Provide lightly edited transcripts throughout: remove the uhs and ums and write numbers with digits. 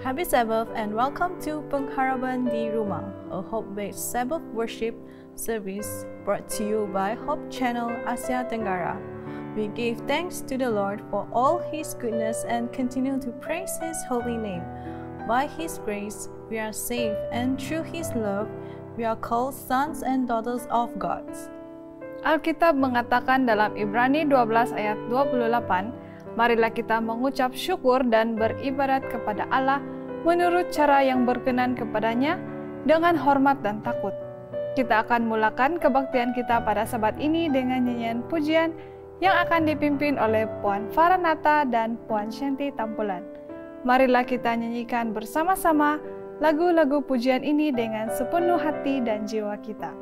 Happy Sabbath and welcome to Pengharapan di Rumah, a hope-based Sabbath worship service brought to you by Hope Channel Asia Tenggara. We give thanks to the Lord for all His goodness and continue to praise His holy name. By His grace, we are saved, and through His love, we are called sons and daughters of God. Alkitab mengatakan dalam Ibrani 12 ayat 28, marilah kita mengucap syukur dan beribadat kepada Allah menurut cara yang berkenan kepadanya dengan hormat dan takut. Kita akan mulakan kebaktian kita pada Sabat ini dengan nyanyian pujian yang akan dipimpin oleh Puan Faranata dan Puan Shanti Tampulan. Marilah kita nyanyikan bersama-sama lagu-lagu pujian ini dengan sepenuh hati dan jiwa kita.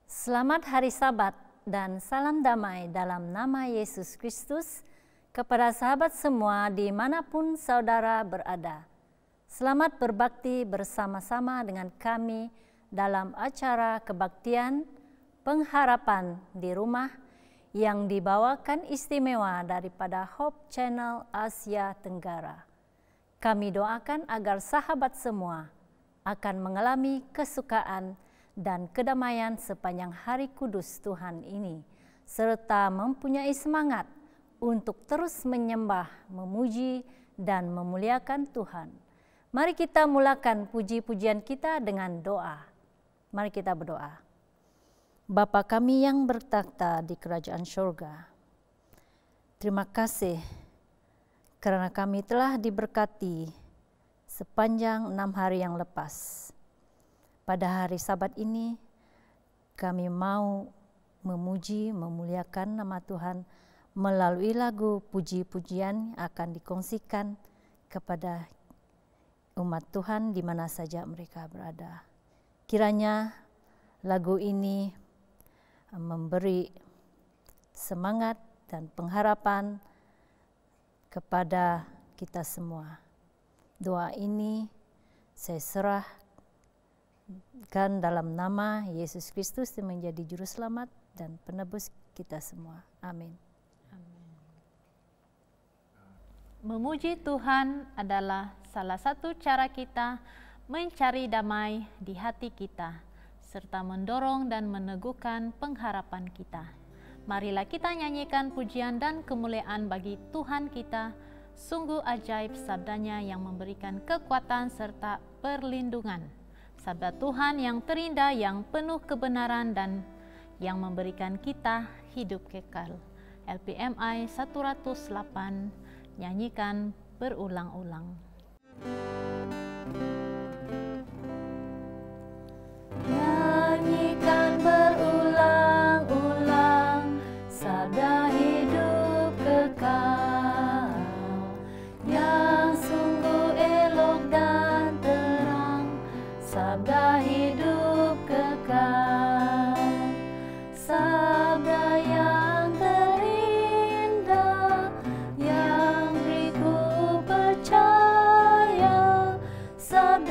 Selamat Hari Sabat dan salam damai dalam nama Yesus Kristus kepada sahabat semua dimanapun saudara berada. Selamat berbakti bersama-sama dengan kami dalam acara kebaktian pengharapan di rumah yang dibawakan istimewa daripada Hope Channel Asia Tenggara. Kami doakan agar sahabat semua akan mengalami kesukaan dan kedamaian sepanjang hari kudus Tuhan ini, serta mempunyai semangat untuk terus menyembah, memuji, dan memuliakan Tuhan. Mari kita mulakan puji-pujian kita dengan doa. Mari kita berdoa. Bapa kami yang bertakhta di kerajaan surga, terima kasih karena kami telah diberkati sepanjang 6 hari yang lepas. Pada hari Sabat ini, kami mau memuji, memuliakan nama Tuhan melalui lagu puji-pujian yang akan dikongsikan kepada umat Tuhan di mana saja mereka berada. Kiranya lagu ini memberi semangat dan pengharapan kepada kita semua. Doa ini saya serahkan dalam nama Yesus Kristus yang menjadi juru selamat dan penebus kita semua. Amin. Memuji Tuhan adalah salah satu cara kita mencari damai di hati kita, serta mendorong dan meneguhkan pengharapan kita. Marilah kita nyanyikan pujian dan kemuliaan bagi Tuhan kita. Sungguh ajaib sabdanya yang memberikan kekuatan serta perlindungan. Sabda Tuhan yang terindah, yang penuh kebenaran dan yang memberikan kita hidup kekal. LPMI 108, nyanyikan berulang-ulang. Nyanyikan berulang-ulang sabda hidup kekal yang sungguh elok dan terang, sabda hidup kekal, sabda yang terindah yang beriku percaya, sabda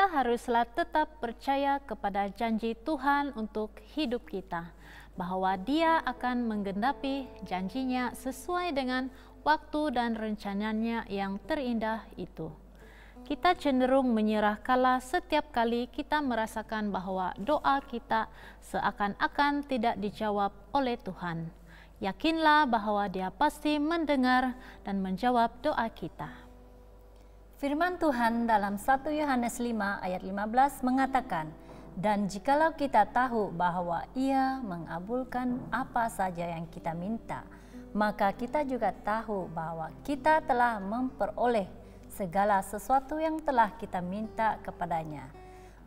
kita haruslah tetap percaya kepada janji Tuhan untuk hidup kita, bahwa Dia akan menggenapi janjinya sesuai dengan waktu dan rencananya yang terindah itu. Kita cenderung menyerah kala setiap kali kita merasakan bahwa doa kita seakan-akan tidak dijawab oleh Tuhan. Yakinlah bahwa Dia pasti mendengar dan menjawab doa kita. Firman Tuhan dalam 1 Yohanes 5 ayat 15 mengatakan, "Dan jikalau kita tahu bahwa Ia mengabulkan apa saja yang kita minta, maka kita juga tahu bahwa kita telah memperoleh segala sesuatu yang telah kita minta kepadanya.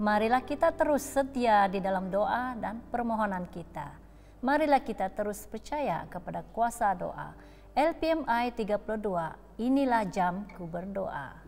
Marilah kita terus setia di dalam doa dan permohonan kita. Marilah kita terus percaya kepada kuasa doa." LPMI 32, inilah jamku berdoa.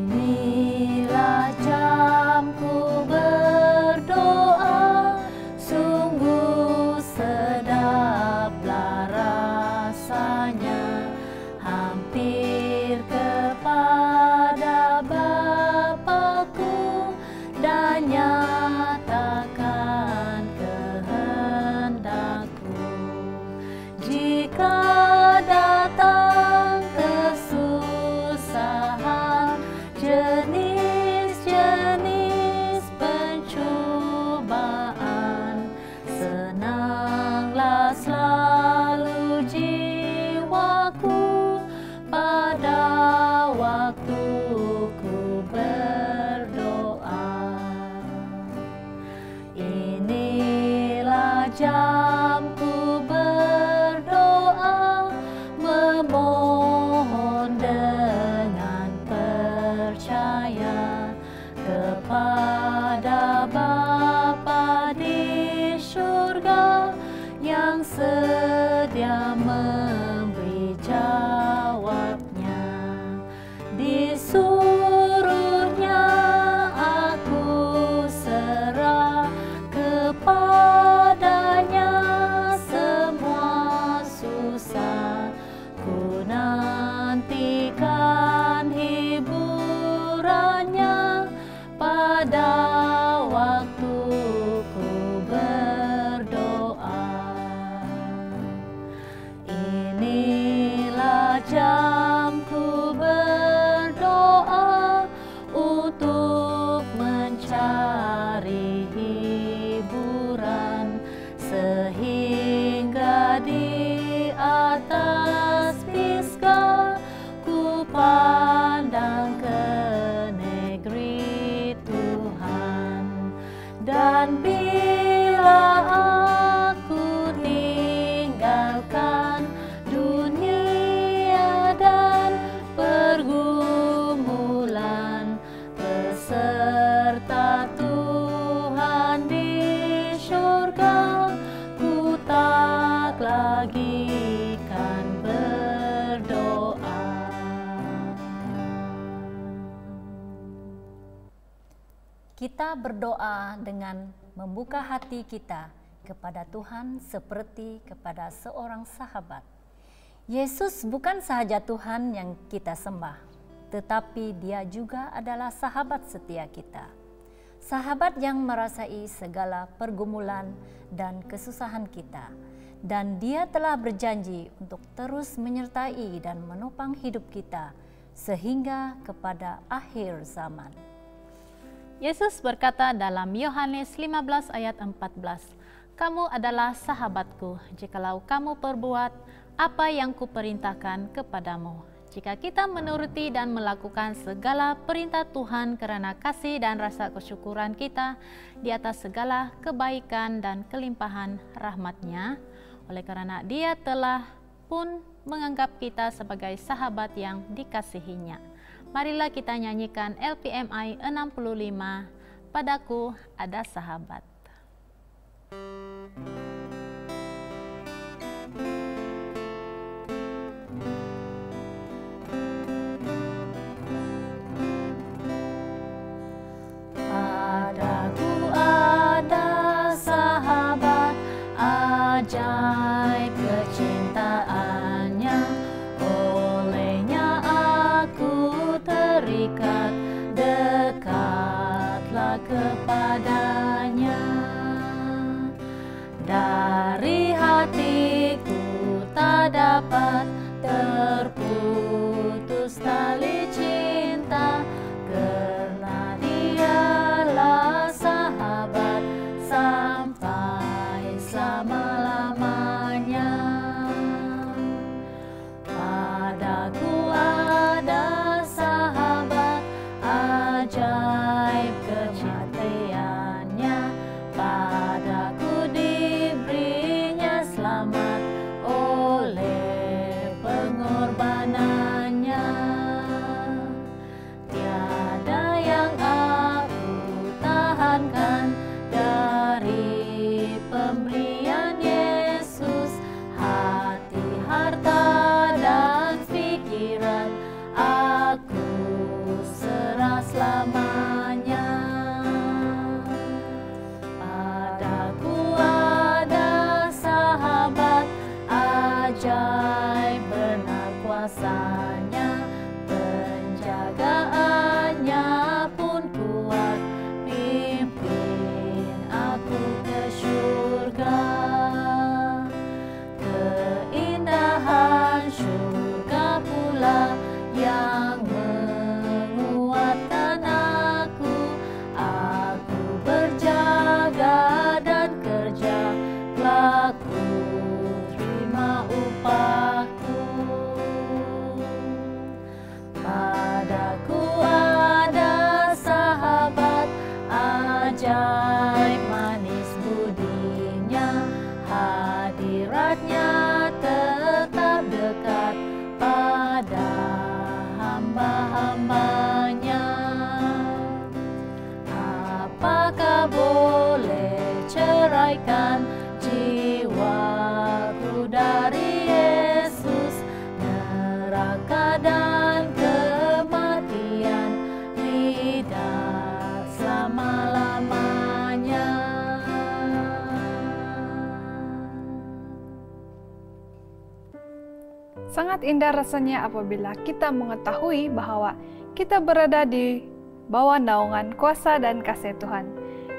Inilah jamku berdoa, sungguh sedaplah rasanya, hampir kepada Bapa-Ku dan nyatakan kehendak-Ku. Jika datang kesusahan, jenis-jenis pencobaan, senanglah selalu jiwaku pada waktu ku berdoa. Inilah jamku berdoa, memohon dengan percaya kepada Bapa di surga yang sedia memberi jawabnya. Disuruhnya aku serah kepadanya semua susah, ku nantikan hiburannya pada waktu ku berdoa. Inilah jamku berdoa untuk mencari hiburan, sehingga di atas pisgah ku pandang ke negeri Tuhan. Dan bila aku tinggalkan dunia dan pergumulan, beserta Tuhan di surga, ku tak lagi kan berdoa. Kita berdoa dengan membuka hati kita kepada Tuhan seperti kepada seorang sahabat. Yesus bukan sahaja Tuhan yang kita sembah, tetapi Dia juga adalah sahabat setia kita. Sahabat yang merasai segala pergumulan dan kesusahan kita. Dan Dia telah berjanji untuk terus menyertai dan menopang hidup kita sehingga kepada akhir zaman. Yesus berkata dalam Yohanes 15 ayat 14, "Kamu adalah sahabatku jikalau kamu perbuat apa yang kuperintahkan kepadamu." Jika kita menuruti dan melakukan segala perintah Tuhan karena kasih dan rasa kesyukuran kita di atas segala kebaikan dan kelimpahan rahmat-Nya, oleh karena Dia telah pun menganggap kita sebagai sahabat yang dikasihinya. Marilah kita nyanyikan LPMI 65, "Padaku Ada Sahabat." Padaku ada sahabat ajaib kepadanya. Dari hatiku tak dapat terputus tali cinta, karena Dialah sahabat sampai selama-lamanya. Padaku ada sahabat ajaib kematiannya, padaku diberinya selamat oleh pengorbanannya. Tiada yang aku tahankan dari pemberian Yesus, hati, harta, dan pikiran aku serah selamanya. Padaku ada sahabat ajaib, benar kuasanya, penjagaannya pun kuat, pimpin aku ke surga. Keindahan surga pula yang menguatkan aku berjaga dan kerja, laku terima upahku. Padaku ada sahabat ajaib, manis budinya, hadiratnya tetap dekat pada hamba-hambanya. Apakah boleh ceraikan jiwaku dari Yesus? Neraka dan kematian tidak selama-lamanya. Sangat indah rasanya apabila kita mengetahui bahwa kita berada di bawah naungan kuasa dan kasih Tuhan.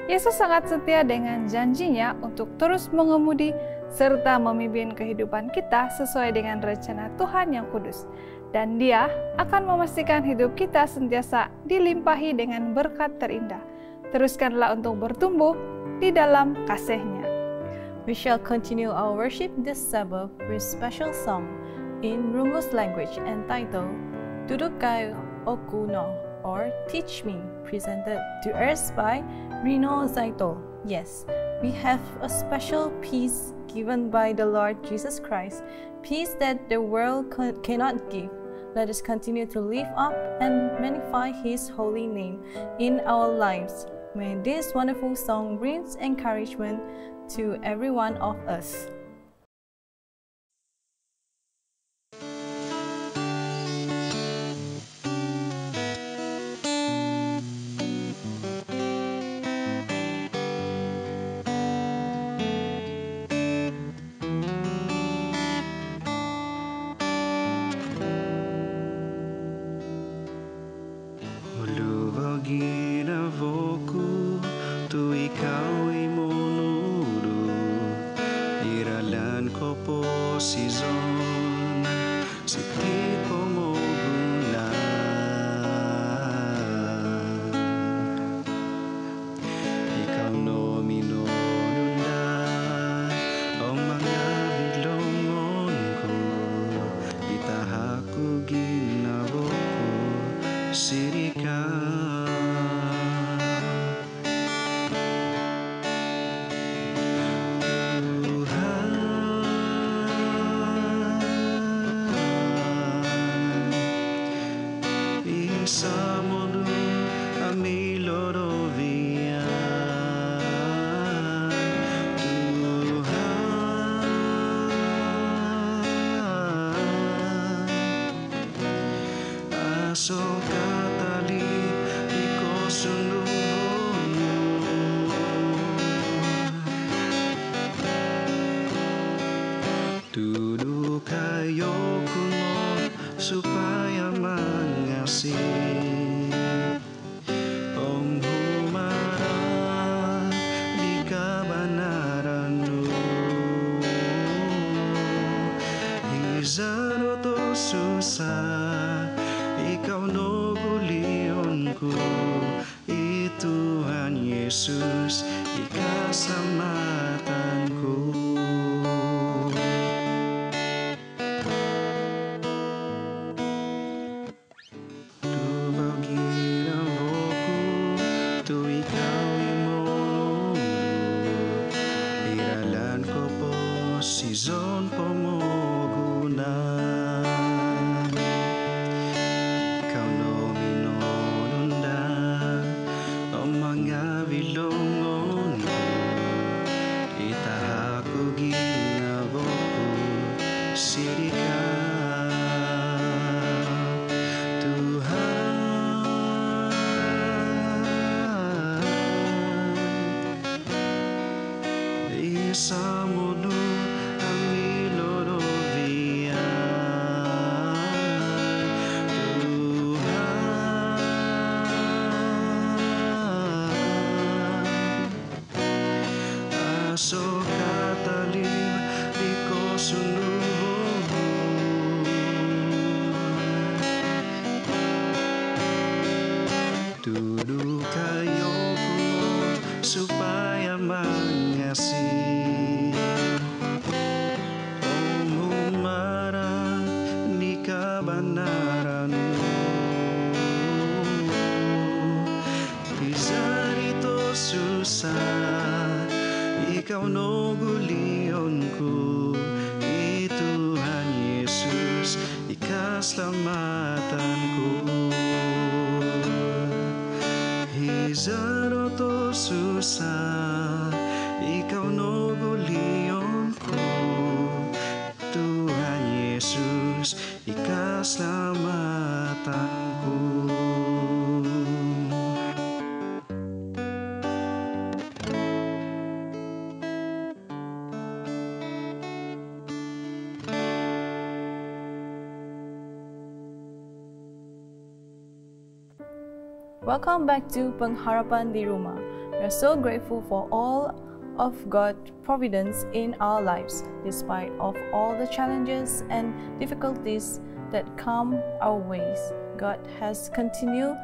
Yesus sangat setia dengan janjinya untuk terus mengemudi serta memimpin kehidupan kita sesuai dengan rencana Tuhan yang kudus. Dan Dia akan memastikan hidup kita sentiasa dilimpahi dengan berkat terindah. Teruskanlah untuk bertumbuh di dalam kasih-Nya. We shall continue our worship this Sabbath with special song in Rungus language entitled Tudukai Okuno, or Teach Me, presented to us by Rino Zaito. Yes, we have a special peace given by the Lord Jesus Christ, peace that the world cannot give. Let us continue to lift up and magnify His holy name in our lives. May this wonderful song brings encouragement to every one of us. Ikaw ay munuro, Tuhanku, Tuhan Yesus, keselamatanku. Tu bagian rohku, tu ikaw imululu, iralan ko po si zon pomoguna. Ikaw no minonunda, o mga bilongon ko, itahaku ginaboko, sirika. Sa mundo ang nilolovian, Tuhan. Aso katalim di ko sunubo, tudu kayo ko supaya mengasihi. Kebenaranmu, pisar itu susah, ikaw no gulionku, Tuhan Yesus, keselamatanku. Pisar itu susah, ikaw no gulionku, Tuhan Yesus, keselamatanku. Welcome back to Pengharapan di Rumah. We are so grateful for all of God's providence in our lives, despite of all the challenges and difficulties that come our ways. God has continued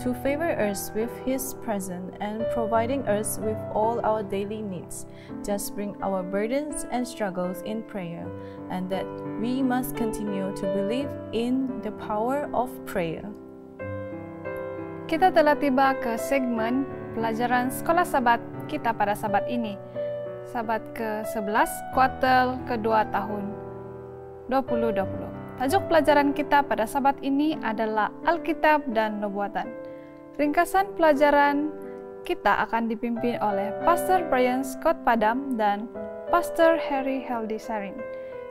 to favor us with His presence and providing us with all our daily needs. Just bring our burdens and struggles in prayer, and that we must continue to believe in the power of prayer. Kita telah tiba ke segmen pelajaran sekolah Sabat kita pada Sabat ini. Sabat ke-11, kuartal kedua tahun 2020. Tajuk pelajaran kita pada Sabat ini adalah Alkitab dan Nubuatan. Ringkasan pelajaran kita akan dipimpin oleh Pastor Brian Scott Padam dan Pastor Harry Heldy Sarin.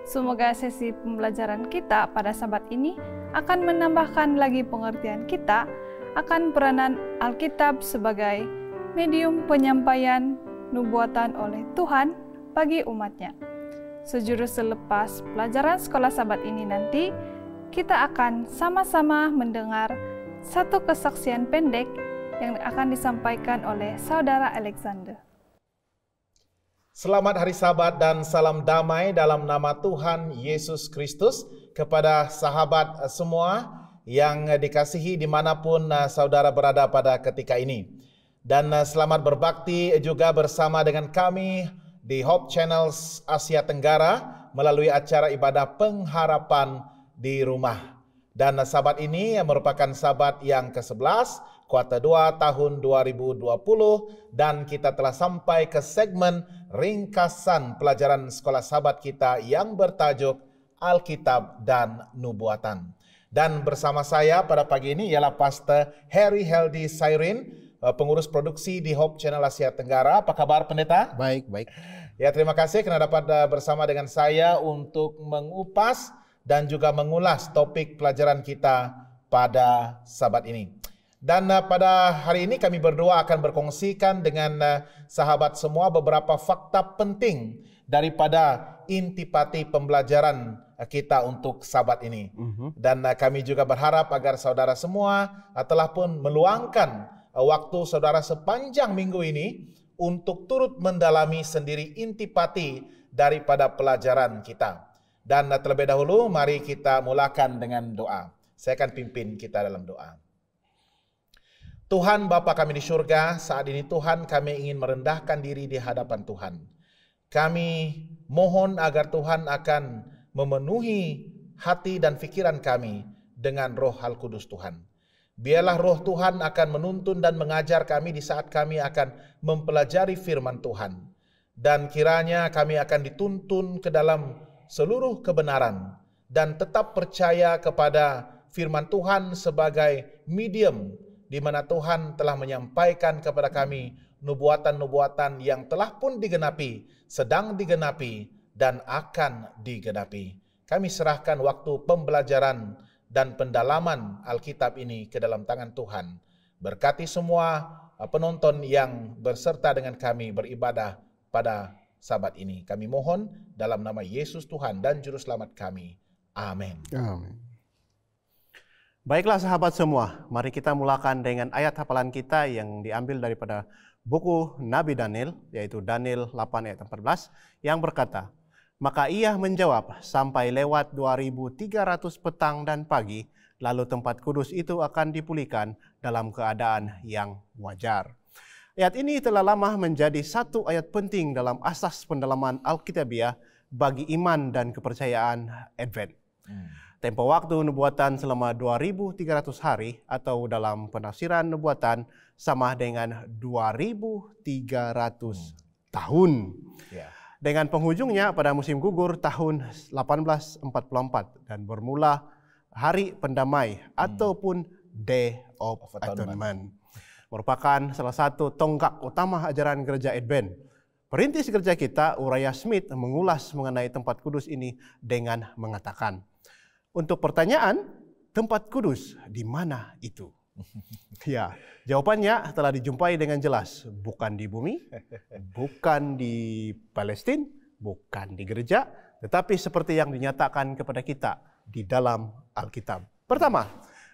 Semoga sesi pembelajaran kita pada Sabat ini akan menambahkan lagi pengertian kita akan peranan Alkitab sebagai medium penyampaian nubuatan oleh Tuhan bagi umatnya. Sejurus selepas pelajaran sekolah Sabat ini nanti, kita akan sama-sama mendengar satu kesaksian pendek yang akan disampaikan oleh Saudara Alexander. Selamat hari Sabat dan salam damai dalam nama Tuhan Yesus Kristus kepada sahabat semua yang dikasihi dimanapun saudara berada pada ketika ini. Dan selamat berbakti juga bersama dengan kami di Hope Channels Asia Tenggara melalui acara ibadah pengharapan di rumah. Dan sabat ini merupakan sabat yang ke-11, kuartal 2 tahun 2020, dan kita telah sampai ke segmen ringkasan pelajaran sekolah sabat kita yang bertajuk Alkitab dan Nubuatan. Dan bersama saya pada pagi ini ialah Pastor Harry Heldy Sarin, pengurus produksi di Hope Channel Asia Tenggara. Apa kabar pendeta? Baik, baik. Ya, terima kasih karena dapat bersama dengan saya untuk mengupas dan juga mengulas topik pelajaran kita pada sabat ini. Dan pada hari ini kami berdua akan berkongsikan dengan sahabat semua beberapa fakta penting daripada intipati pembelajaran kita untuk sabat ini. Dan kami juga berharap agar saudara semua telah pun meluangkan waktu saudara sepanjang minggu ini untuk turut mendalami sendiri intipati daripada pelajaran kita. Dan terlebih dahulu mari kita mulakan dengan doa. Saya akan pimpin kita dalam doa. Tuhan Bapa kami di surga, saat ini Tuhan kami ingin merendahkan diri di hadapan Tuhan. Kami mohon agar Tuhan akan memenuhi hati dan pikiran kami dengan Roh Al Kudus Tuhan. Biarlah Roh Tuhan akan menuntun dan mengajar kami di saat kami akan mempelajari firman Tuhan. Dan kiranya kami akan dituntun ke dalam seluruh kebenaran dan tetap percaya kepada firman Tuhan sebagai medium di mana Tuhan telah menyampaikan kepada kami nubuatan-nubuatan yang telah pun digenapi, sedang digenapi, dan akan digenapi. Kami serahkan waktu pembelajaran dan pendalaman Alkitab ini ke dalam tangan Tuhan. Berkati semua penonton yang berserta dengan kami beribadah pada Sabat ini. Kami mohon dalam nama Yesus Tuhan dan Juru Selamat kami. Amin. Amin. Baiklah sahabat semua, mari kita mulakan dengan ayat hafalan kita yang diambil daripada buku Nabi Daniel, yaitu Daniel 8 ayat 14, yang berkata, "Maka ia menjawab, sampai lewat 2300 petang dan pagi, lalu tempat kudus itu akan dipulihkan dalam keadaan yang wajar." Ayat ini telah lama menjadi satu ayat penting dalam asas pendalaman Alkitabiah bagi iman dan kepercayaan Advent. Tempo waktu nubuatan selama 2300 hari atau dalam penafsiran nubuatan sama dengan 2300 tahun. Dengan penghujungnya pada musim gugur tahun 1844 dan bermula Hari Pendamai ataupun Day of Atonement. Merupakan salah satu tonggak utama ajaran gereja Advent. Perintis gereja kita, Uriah Smith, mengulas mengenai tempat kudus ini dengan mengatakan, untuk pertanyaan, tempat kudus di mana itu? Ya, jawabannya telah dijumpai dengan jelas. Bukan di bumi, bukan di Palestina, bukan di gereja, tetapi seperti yang dinyatakan kepada kita di dalam Alkitab. Pertama,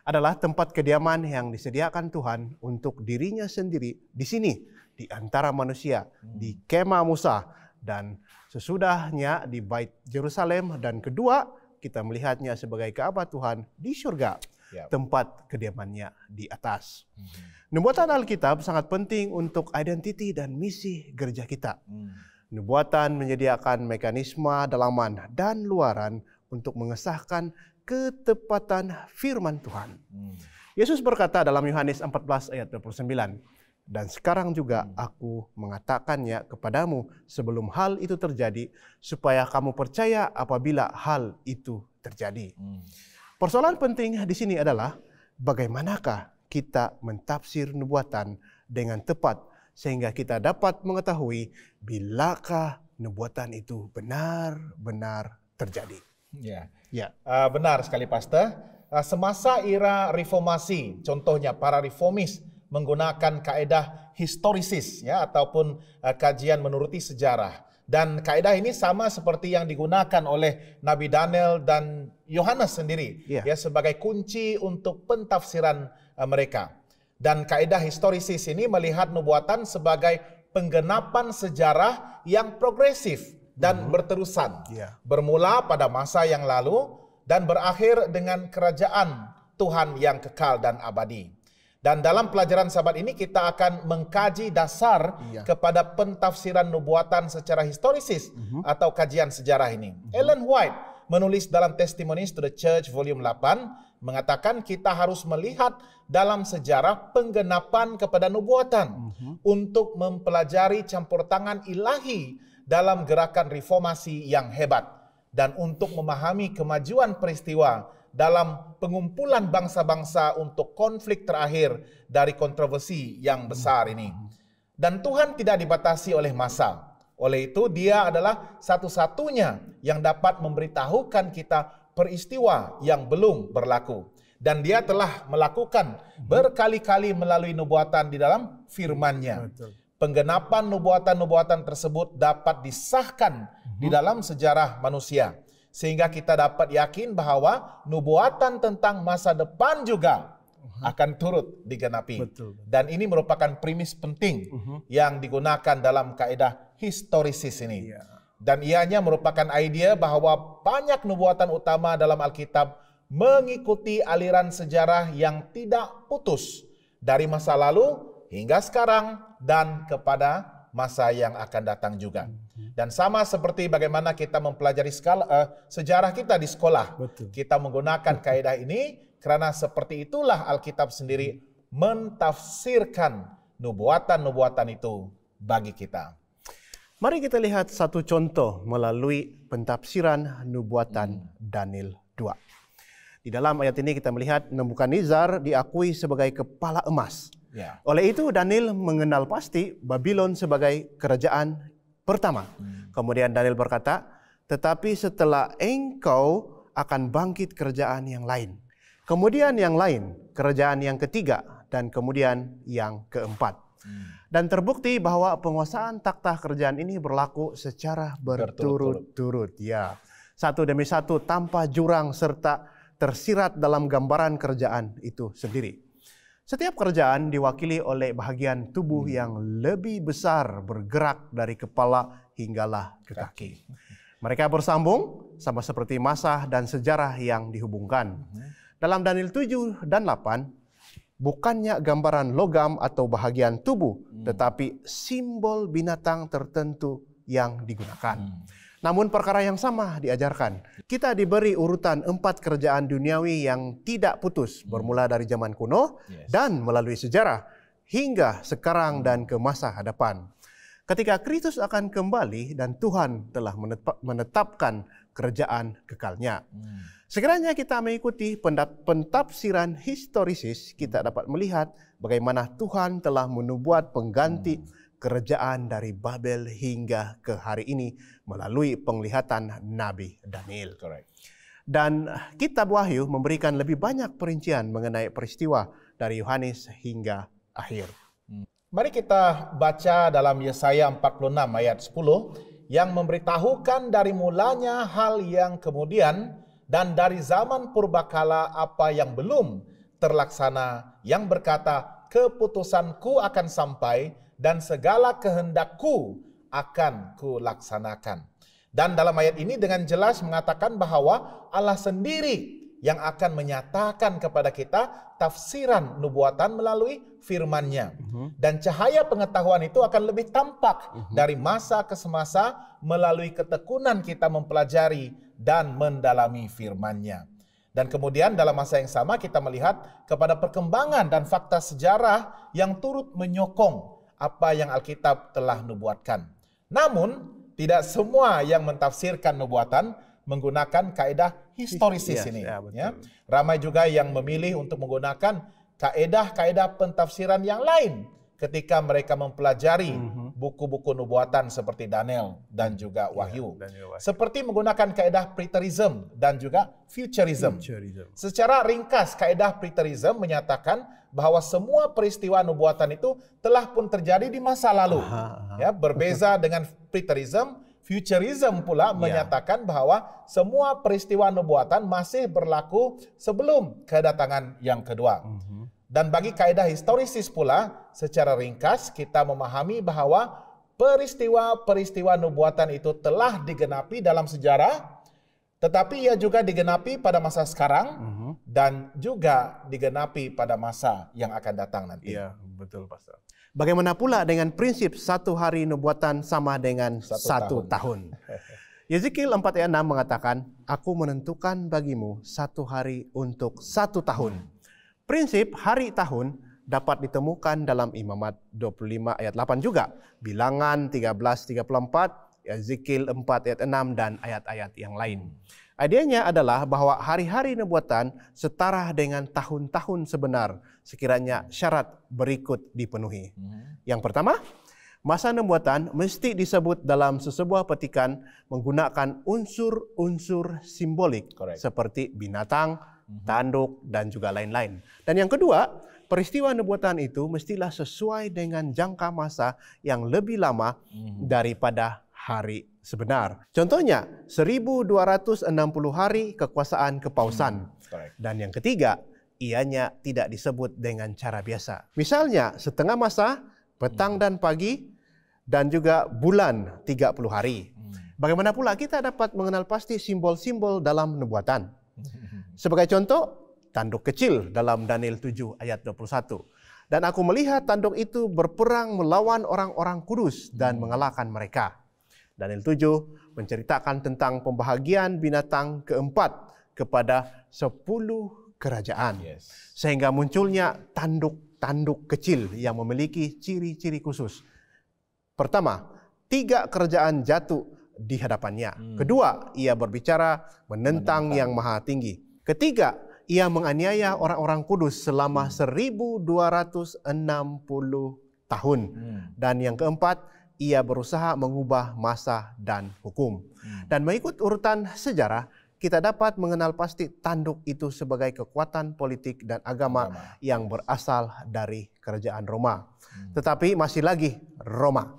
adalah tempat kediaman yang disediakan Tuhan untuk dirinya sendiri di sini, di antara manusia, di Kemah Musa, dan sesudahnya di Bait Yerusalem, dan kedua, kita melihatnya sebagai Ka'bah Tuhan di surga, tempat kediamannya di atas. Nubuatan Alkitab sangat penting untuk identiti dan misi gereja kita. Nubuatan menyediakan mekanisme dalaman dan luaran untuk mengesahkan ketepatan firman Tuhan. Yesus berkata dalam Yohanes 14 ayat 29, "Dan sekarang juga aku mengatakannya kepadamu sebelum hal itu terjadi, supaya kamu percaya apabila hal itu terjadi." Persoalan penting di sini adalah bagaimanakah kita mentafsir nubuatan dengan tepat sehingga kita dapat mengetahui bilakah nubuatan itu benar-benar terjadi. Benar sekali, Pastor. Semasa era reformasi, contohnya para reformis menggunakan kaedah historisis, ya, ataupun kajian menuruti sejarah. Dan kaedah ini sama seperti yang digunakan oleh Nabi Daniel dan Yohanes sendiri, ya, sebagai kunci untuk pentafsiran mereka. Dan kaedah historisis ini melihat nubuatan sebagai penggenapan sejarah yang progresif dan berterusan, bermula pada masa yang lalu dan berakhir dengan kerajaan Tuhan yang kekal dan abadi. Dan dalam pelajaran Sabat ini kita akan mengkaji dasar kepada pentafsiran nubuatan secara historisis atau kajian sejarah ini. Ellen White menulis dalam Testimonies to the Church volume 8 mengatakan kita harus melihat dalam sejarah penggenapan kepada nubuatan untuk mempelajari campur tangan ilahi dalam gerakan reformasi yang hebat dan untuk memahami kemajuan peristiwa dalam pengumpulan bangsa-bangsa untuk konflik terakhir dari kontroversi yang besar ini. Dan Tuhan tidak dibatasi oleh masa. Oleh itu dia adalah satu-satunya yang dapat memberitahukan kita peristiwa yang belum berlaku. Dan dia telah melakukan berkali-kali melalui nubuatan di dalam firman-Nya. Penggenapan nubuatan-nubuatan tersebut dapat disahkan di dalam sejarah manusia. Sehingga kita dapat yakin bahwa nubuatan tentang masa depan juga akan turut digenapi. Dan ini merupakan premis penting yang digunakan dalam kaedah historisis ini. Dan ianya merupakan idea bahwa banyak nubuatan utama dalam Alkitab mengikuti aliran sejarah yang tidak putus dari masa lalu hingga sekarang dan kepada masa yang akan datang juga. Dan sama seperti bagaimana kita mempelajari sejarah kita di sekolah. Betul. Kita menggunakan kaidah ini karena seperti itulah Alkitab sendiri mentafsirkan nubuatan-nubuatan itu bagi kita. Mari kita lihat satu contoh melalui pentafsiran nubuatan Daniel 2. Di dalam ayat ini kita melihat Nebukadnezar diakui sebagai kepala emas. Ya. Oleh itu Daniel mengenal pasti Babylon sebagai kerajaan pertama. Kemudian Daniel berkata, tetapi setelah engkau akan bangkit kerajaan yang lain. Kemudian yang lain, kerajaan yang ketiga, dan kemudian yang keempat. Dan terbukti bahwa penguasaan takhta kerajaan ini berlaku secara berturut-turut. Ya, satu demi satu tanpa jurang serta tersirat dalam gambaran kerajaan itu sendiri. Setiap kerajaan diwakili oleh bahagian tubuh yang lebih besar bergerak dari kepala hinggalah ke kaki. Mereka bersambung sama seperti masa dan sejarah yang dihubungkan. Dalam Daniel 7 dan 8, bukannya gambaran logam atau bahagian tubuh, tetapi simbol binatang tertentu yang digunakan. Namun perkara yang sama diajarkan. Kita diberi urutan 4 kerajaan duniawi yang tidak putus, bermula dari zaman kuno dan melalui sejarah hingga sekarang dan ke masa hadapan. Ketika Kristus akan kembali dan Tuhan telah menetapkan kerajaan kekalnya. Sekiranya kita mengikuti pentafsiran historisis, kita dapat melihat bagaimana Tuhan telah menubuat pengganti kerajaan dari Babel hingga ke hari ini melalui penglihatan Nabi Daniel. Correct. Dan kitab Wahyu memberikan lebih banyak perincian mengenai peristiwa dari Yohanes hingga akhir. Mari kita baca dalam Yesaya 46 ayat 10 yang memberitahukan dari mulanya hal yang kemudian dan dari zaman purbakala apa yang belum terlaksana, yang berkata, keputusanku akan sampai dan segala kehendakku akan kulaksanakan. Dan dalam ayat ini dengan jelas mengatakan bahwa Allah sendiri yang akan menyatakan kepada kita tafsiran nubuatan melalui firman-Nya. Dan cahaya pengetahuan itu akan lebih tampak dari masa ke semasa melalui ketekunan kita mempelajari dan mendalami firman-Nya. Dan kemudian dalam masa yang sama kita melihat kepada perkembangan dan fakta sejarah yang turut menyokong apa yang Alkitab telah nubuatkan. Namun, tidak semua yang mentafsirkan nubuatan menggunakan kaidah historisis ini. Ya. Ramai juga yang memilih untuk menggunakan kaidah-kaidah pentafsiran yang lain ketika mereka mempelajari buku-buku nubuatan seperti Daniel dan juga Wahyu. Seperti menggunakan kaidah preterism dan juga futurism. Secara ringkas, kaidah preterism menyatakan bahwa semua peristiwa nubuatan itu telah pun terjadi di masa lalu. Ya, berbeza dengan preterism, futurism pula menyatakan bahwa semua peristiwa nubuatan masih berlaku sebelum kedatangan yang kedua. Dan bagi kaidah historisis pula, secara ringkas kita memahami bahwa peristiwa-peristiwa nubuatan itu telah digenapi dalam sejarah, tetapi ia juga digenapi pada masa sekarang dan juga digenapi pada masa yang akan datang nanti. Iya, betul Pastor. Bagaimana pula dengan prinsip satu hari nubuatan sama dengan satu tahun? Yeskiel 4 ayat 6 mengatakan, aku menentukan bagimu satu hari untuk satu tahun. Prinsip hari tahun dapat ditemukan dalam Imamat 25 ayat 8 juga. Bilangan 13:34, Yeskiel 4 ayat 6 dan ayat-ayat yang lain. Idenya adalah bahwa hari-hari nubuatan setara dengan tahun-tahun sebenar sekiranya syarat berikut dipenuhi. Yang pertama, masa nubuatan mesti disebut dalam sesebuah petikan menggunakan unsur-unsur simbolik seperti binatang, tanduk, dan juga lain-lain. Dan yang kedua, peristiwa nubuatan itu mestilah sesuai dengan jangka masa yang lebih lama daripada hari sebenar. Contohnya, 1260 hari kekuasaan kepausan. Dan yang ketiga, ianya tidak disebut dengan cara biasa. Misalnya, setengah masa, petang dan pagi, dan juga bulan 30 hari. Bagaimana pula kita dapat mengenal pasti simbol-simbol dalam nubuatan? Sebagai contoh, tanduk kecil dalam Daniel 7 ayat 21. Dan aku melihat tanduk itu berperang melawan orang-orang kudus dan mengalahkan mereka. Daniel 7 menceritakan tentang pembahagian binatang keempat kepada 10 kerajaan. Sehingga munculnya tanduk-tanduk kecil yang memiliki ciri-ciri khusus. Pertama, 3 kerajaan jatuh di hadapannya. Kedua, ia berbicara menentang yang maha tinggi. Ketiga, ia menganiaya orang-orang kudus selama 1260 tahun. Dan yang keempat, ia berusaha mengubah masa dan hukum. Dan mengikut urutan sejarah, kita dapat mengenal pasti tanduk itu sebagai kekuatan politik dan agama yang berasal dari kerajaan Roma. Tetapi masih lagi Roma.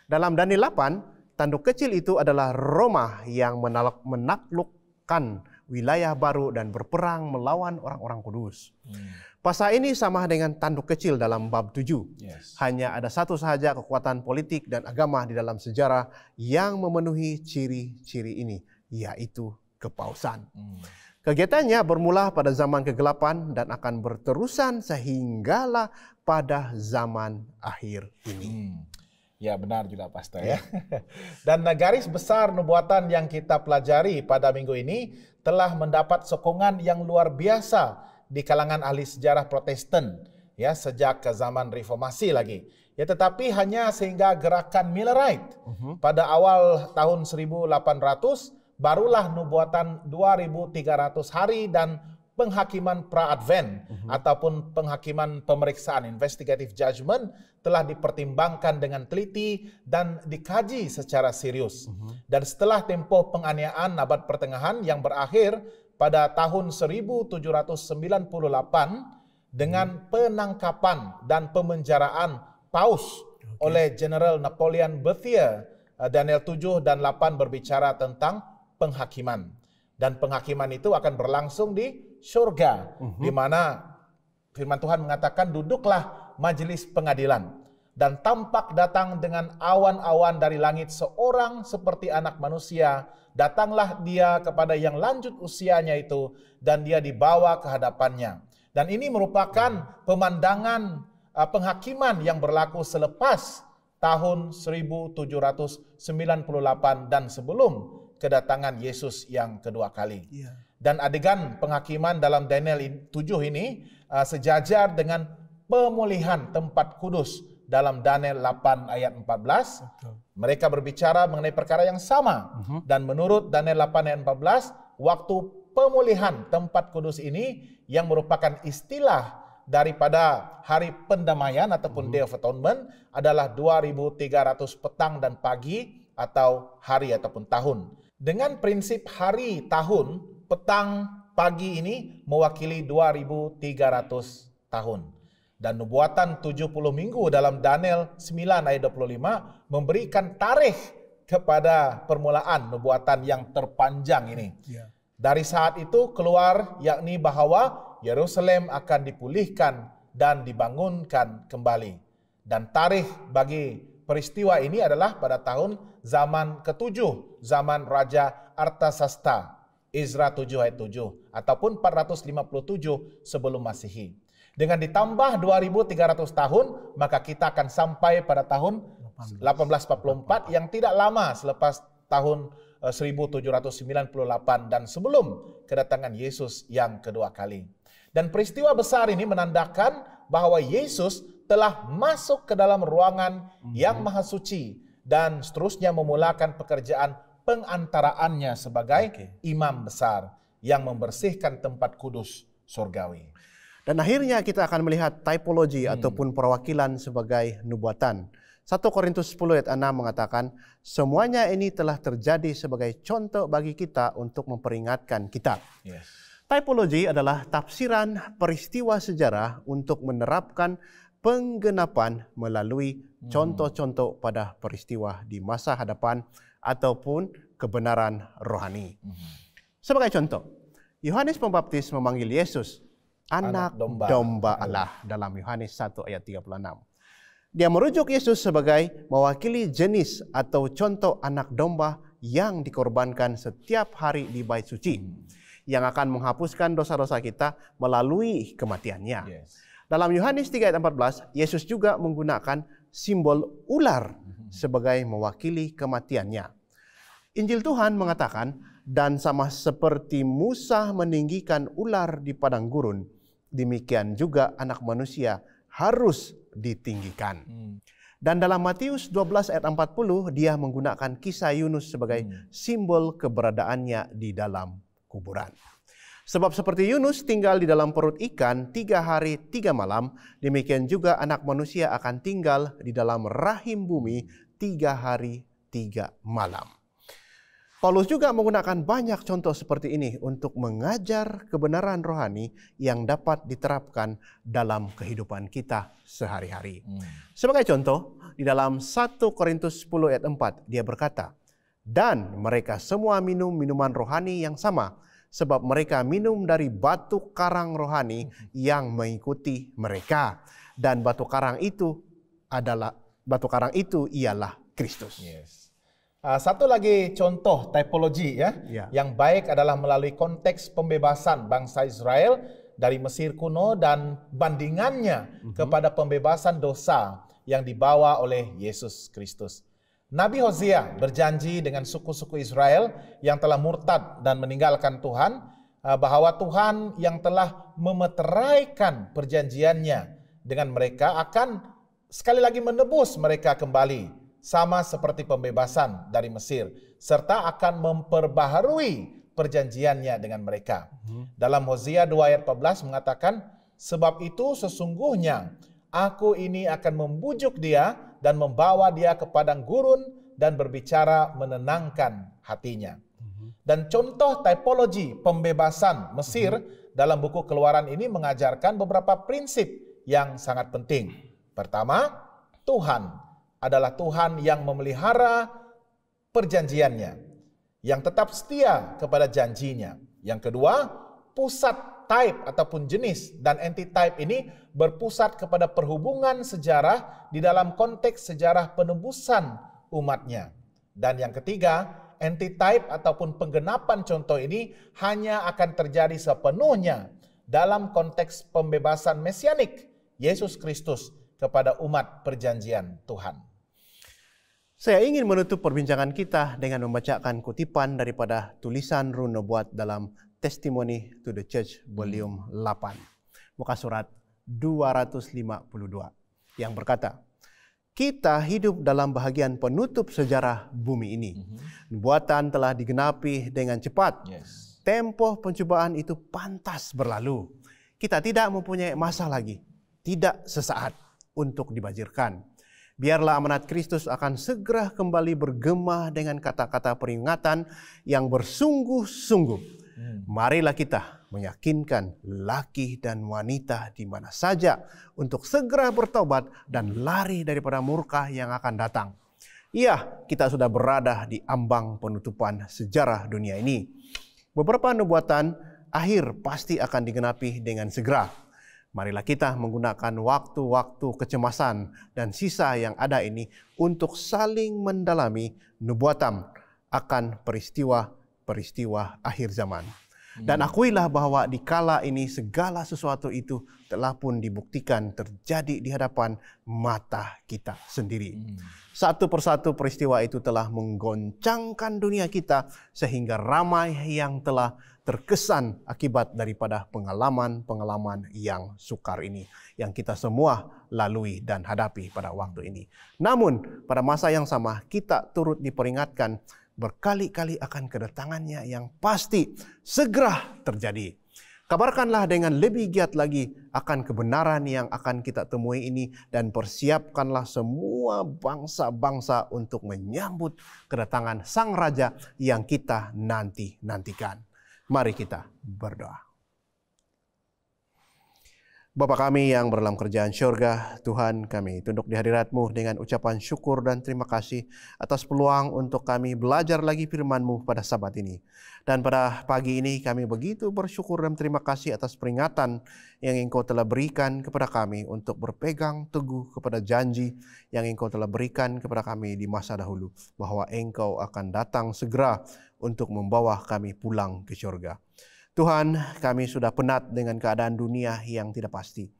Dalam Daniel 8, tanduk kecil itu adalah Roma yang menaklukkan wilayah baru dan berperang melawan orang-orang kudus. Pasal ini sama dengan tanduk kecil dalam bab 7. Hanya ada satu sahaja kekuatan politik dan agama di dalam sejarah yang memenuhi ciri-ciri ini, yaitu kepausan. Kegiatannya bermula pada zaman kegelapan dan akan berterusan sehinggalah pada zaman akhir ini. Ya, benar juga Pastor ya. Dan garis besar nubuatan yang kita pelajari pada minggu ini telah mendapat sokongan yang luar biasa di kalangan ahli sejarah Protestan ya sejak ke zaman Reformasi lagi. Ya, tetapi hanya sehingga gerakan Millerite pada awal tahun 1800 barulah nubuatan 2300 hari dan penghakiman pra-advent ataupun penghakiman pemeriksaan investigative judgment telah dipertimbangkan dengan teliti dan dikaji secara serius. Dan setelah tempoh penganiayaan abad pertengahan yang berakhir pada tahun 1798 dengan penangkapan dan pemenjaraan Paus oleh General Napoleon Berthier, Daniel 7 dan 8 berbicara tentang penghakiman. Dan penghakiman itu akan berlangsung di surga, di mana firman Tuhan mengatakan duduklah majelis pengadilan dan tampak datang dengan awan-awan dari langit seorang seperti anak manusia. Datanglah dia kepada yang lanjut usianya itu dan dia dibawa ke hadapannya. Dan ini merupakan pemandangan penghakiman yang berlaku selepas tahun 1798 dan sebelum kedatangan Yesus yang kedua kali. Dan adegan penghakiman dalam Daniel 7 ini sejajar dengan pemulihan tempat kudus dalam Daniel 8 ayat 14. Mereka berbicara mengenai perkara yang sama. Dan menurut Daniel 8 ayat 14, waktu pemulihan tempat kudus ini yang merupakan istilah daripada hari pendamaian ataupun Day of Atonement adalah 2300 petang dan pagi atau hari ataupun tahun. Dengan prinsip hari, tahun, petang, pagi ini mewakili 2300 tahun. Dan nubuatan 70 minggu dalam Daniel 9 ayat 25 memberikan tarikh kepada permulaan nubuatan yang terpanjang ini. Dari saat itu keluar yakni bahwa Yerusalem akan dipulihkan dan dibangunkan kembali. Dan tarikh bagi peristiwa ini adalah pada tahun zaman ke-7, zaman Raja Artasasta, Ezra 7 ayat 7, ataupun 457 sebelum Masehi. Dengan ditambah 2300 tahun, maka kita akan sampai pada tahun 1844 yang tidak lama selepas tahun 1798 dan sebelum kedatangan Yesus yang kedua kali. Dan peristiwa besar ini menandakan bahwa Yesus telah masuk ke dalam ruangan yang maha suci dan seterusnya memulakan pekerjaan pengantaraannya sebagai imam besar yang membersihkan tempat kudus surgawi. Dan akhirnya kita akan melihat typologi ataupun perwakilan sebagai nubuatan. 1 Korintus 10 ayat 6 mengatakan, semuanya ini telah terjadi sebagai contoh bagi kita untuk memperingatkan kita. Typologi adalah tafsiran peristiwa sejarah untuk menerapkan penggenapan melalui contoh-contoh pada peristiwa di masa hadapan ataupun kebenaran rohani. Sebagai contoh, Yohanes Pembaptis memanggil Yesus anak domba Allah dalam Yohanes 1 ayat 36. Dia merujuk Yesus sebagai mewakili jenis atau contoh anak domba yang dikorbankan setiap hari di bait suci, yang akan menghapuskan dosa-dosa kita melalui kematiannya. Dalam Yohanes 3 ayat 14, Yesus juga menggunakan simbol ular sebagai mewakili kematiannya. Injil Tuhan mengatakan, dan sama seperti Musa meninggikan ular di padang gurun, demikian juga anak manusia harus ditinggikan. Dan dalam Matius 12 ayat 40, dia menggunakan kisah Yunus sebagai simbol keberadaannya di dalam kuburan. Sebab seperti Yunus tinggal di dalam perut ikan 3 hari 3 malam, demikian juga anak manusia akan tinggal di dalam rahim bumi 3 hari 3 malam. Paulus juga menggunakan banyak contoh seperti ini untuk mengajar kebenaran rohani yang dapat diterapkan dalam kehidupan kita sehari-hari. Sebagai contoh, di dalam 1 Korintus 10 ayat 4, dia berkata, dan mereka semua minum minuman rohani yang sama, sebab mereka minum dari batu karang rohani yang mengikuti mereka. Dan batu karang itu ialah Kristus. Yes. Satu lagi contoh typologi yang baik adalah melalui konteks pembebasan bangsa Israel dari Mesir kuno dan bandingannya kepada pembebasan dosa yang dibawa oleh Yesus Kristus. Nabi Hosea berjanji dengan suku-suku Israel yang telah murtad dan meninggalkan Tuhan, bahwa Tuhan yang telah memeteraikan perjanjiannya dengan mereka akan sekali lagi menebus mereka kembali, sama seperti pembebasan dari Mesir, serta akan memperbaharui perjanjiannya dengan mereka. Dalam Hosea 2 ayat 14 mengatakan, sebab itu sesungguhnya aku ini akan membujuk dia dan membawa dia ke padang gurun dan berbicara menenangkan hatinya. Dan contoh typologi pembebasan Mesir dalam buku Keluaran ini mengajarkan beberapa prinsip yang sangat penting. Pertama, Tuhan adalah Tuhan yang memelihara perjanjiannya, yang tetap setia kepada janjinya. Yang kedua, pusat type ataupun jenis dan anti-type ini berpusat kepada perhubungan sejarah di dalam konteks sejarah penebusan umatnya. Dan yang ketiga, anti-type ataupun penggenapan contoh ini hanya akan terjadi sepenuhnya dalam konteks pembebasan mesianik Yesus Kristus kepada umat perjanjian Tuhan. Saya ingin menutup perbincangan kita dengan membacakan kutipan daripada tulisan Ruh Nubuat dalam Testimony to the Church volume 8, muka surat 252, yang berkata, kita hidup dalam bahagian penutup sejarah bumi ini. Nubuatan telah digenapi dengan cepat. Tempo pencobaan itu pantas berlalu. Kita tidak mempunyai masa lagi, tidak sesaat untuk dibajirkan. Biarlah amanat Kristus akan segera kembali bergema dengan kata-kata peringatan yang bersungguh-sungguh. Marilah kita meyakinkan laki dan wanita di mana saja untuk segera bertobat dan lari daripada murka yang akan datang. Iya, kita sudah berada di ambang penutupan sejarah dunia ini. Beberapa nubuatan akhir pasti akan digenapi dengan segera. Marilah kita menggunakan waktu-waktu kecemasan dan sisa yang ada ini untuk saling mendalami nubuatan akan peristiwa-peristiwa akhir zaman. Dan akuilah bahwa di kala ini segala sesuatu itu telah pun dibuktikan terjadi di hadapan mata kita sendiri. Satu persatu peristiwa itu telah menggoncangkan dunia kita sehingga ramai yang telah terkesan akibat daripada pengalaman-pengalaman yang sukar ini yang kita semua lalui dan hadapi pada waktu ini. Namun pada masa yang sama kita turut diperingatkan berkali-kali akan kedatangannya yang pasti segera terjadi. Kabarkanlah dengan lebih giat lagi akan kebenaran yang akan kita temui ini dan persiapkanlah semua bangsa-bangsa untuk menyambut kedatangan Sang Raja yang kita nantikan. Mari kita berdoa. Bapa kami yang berdalam kerajaan syurga, Tuhan, kami tunduk di hadirat-Mu dengan ucapan syukur dan terima kasih atas peluang untuk kami belajar lagi firman-Mu pada Sabat ini. Dan pada pagi ini kami begitu bersyukur dan terima kasih atas peringatan yang Engkau telah berikan kepada kami untuk berpegang teguh kepada janji yang Engkau telah berikan kepada kami di masa dahulu, bahwa Engkau akan datang segera untuk membawa kami pulang ke syurga. Tuhan, kami sudah penat dengan keadaan dunia yang tidak pasti.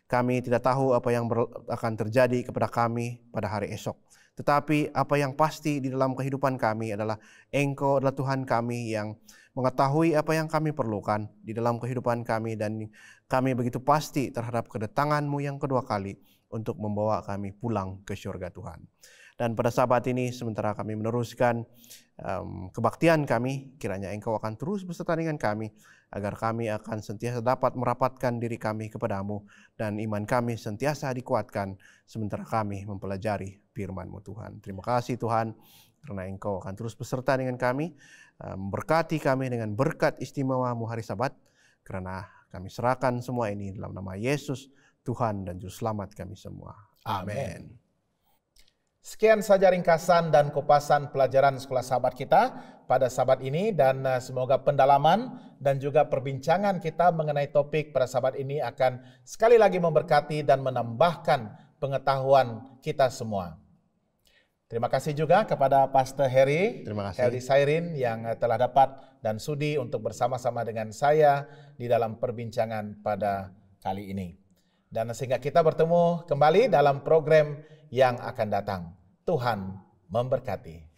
Kami tidak tahu apa yang akan terjadi kepada kami pada hari esok. Tetapi apa yang pasti di dalam kehidupan kami adalah Engkau adalah Tuhan kami yang mengetahui apa yang kami perlukan di dalam kehidupan kami, dan kami begitu pasti terhadap kedatangan-Mu yang kedua kali untuk membawa kami pulang ke surga Tuhan. Dan pada saat ini sementara kami meneruskan kebaktian kami, kiranya Engkau akan terus beserta dengan kami, agar kami akan sentiasa dapat merapatkan diri kami kepadamu, dan iman kami sentiasa dikuatkan sementara kami mempelajari firman-Mu Tuhan. Terima kasih Tuhan, karena Engkau akan terus beserta dengan kami, memberkati kami dengan berkat istimewa-Mu hari Sabat, karena kami serahkan semua ini dalam nama Yesus, Tuhan dan Juru Selamat kami semua. Amin. Sekian saja ringkasan dan kupasan pelajaran Sekolah Sahabat kita pada Sabat ini, dan semoga pendalaman dan juga perbincangan kita mengenai topik pada Sabat ini akan sekali lagi memberkati dan menambahkan pengetahuan kita semua. Terima kasih juga kepada Pastor Heri Sairin yang telah dapat dan sudi untuk bersama-sama dengan saya di dalam perbincangan pada kali ini. Dan sehingga kita bertemu kembali dalam program yang akan datang. Tuhan memberkati.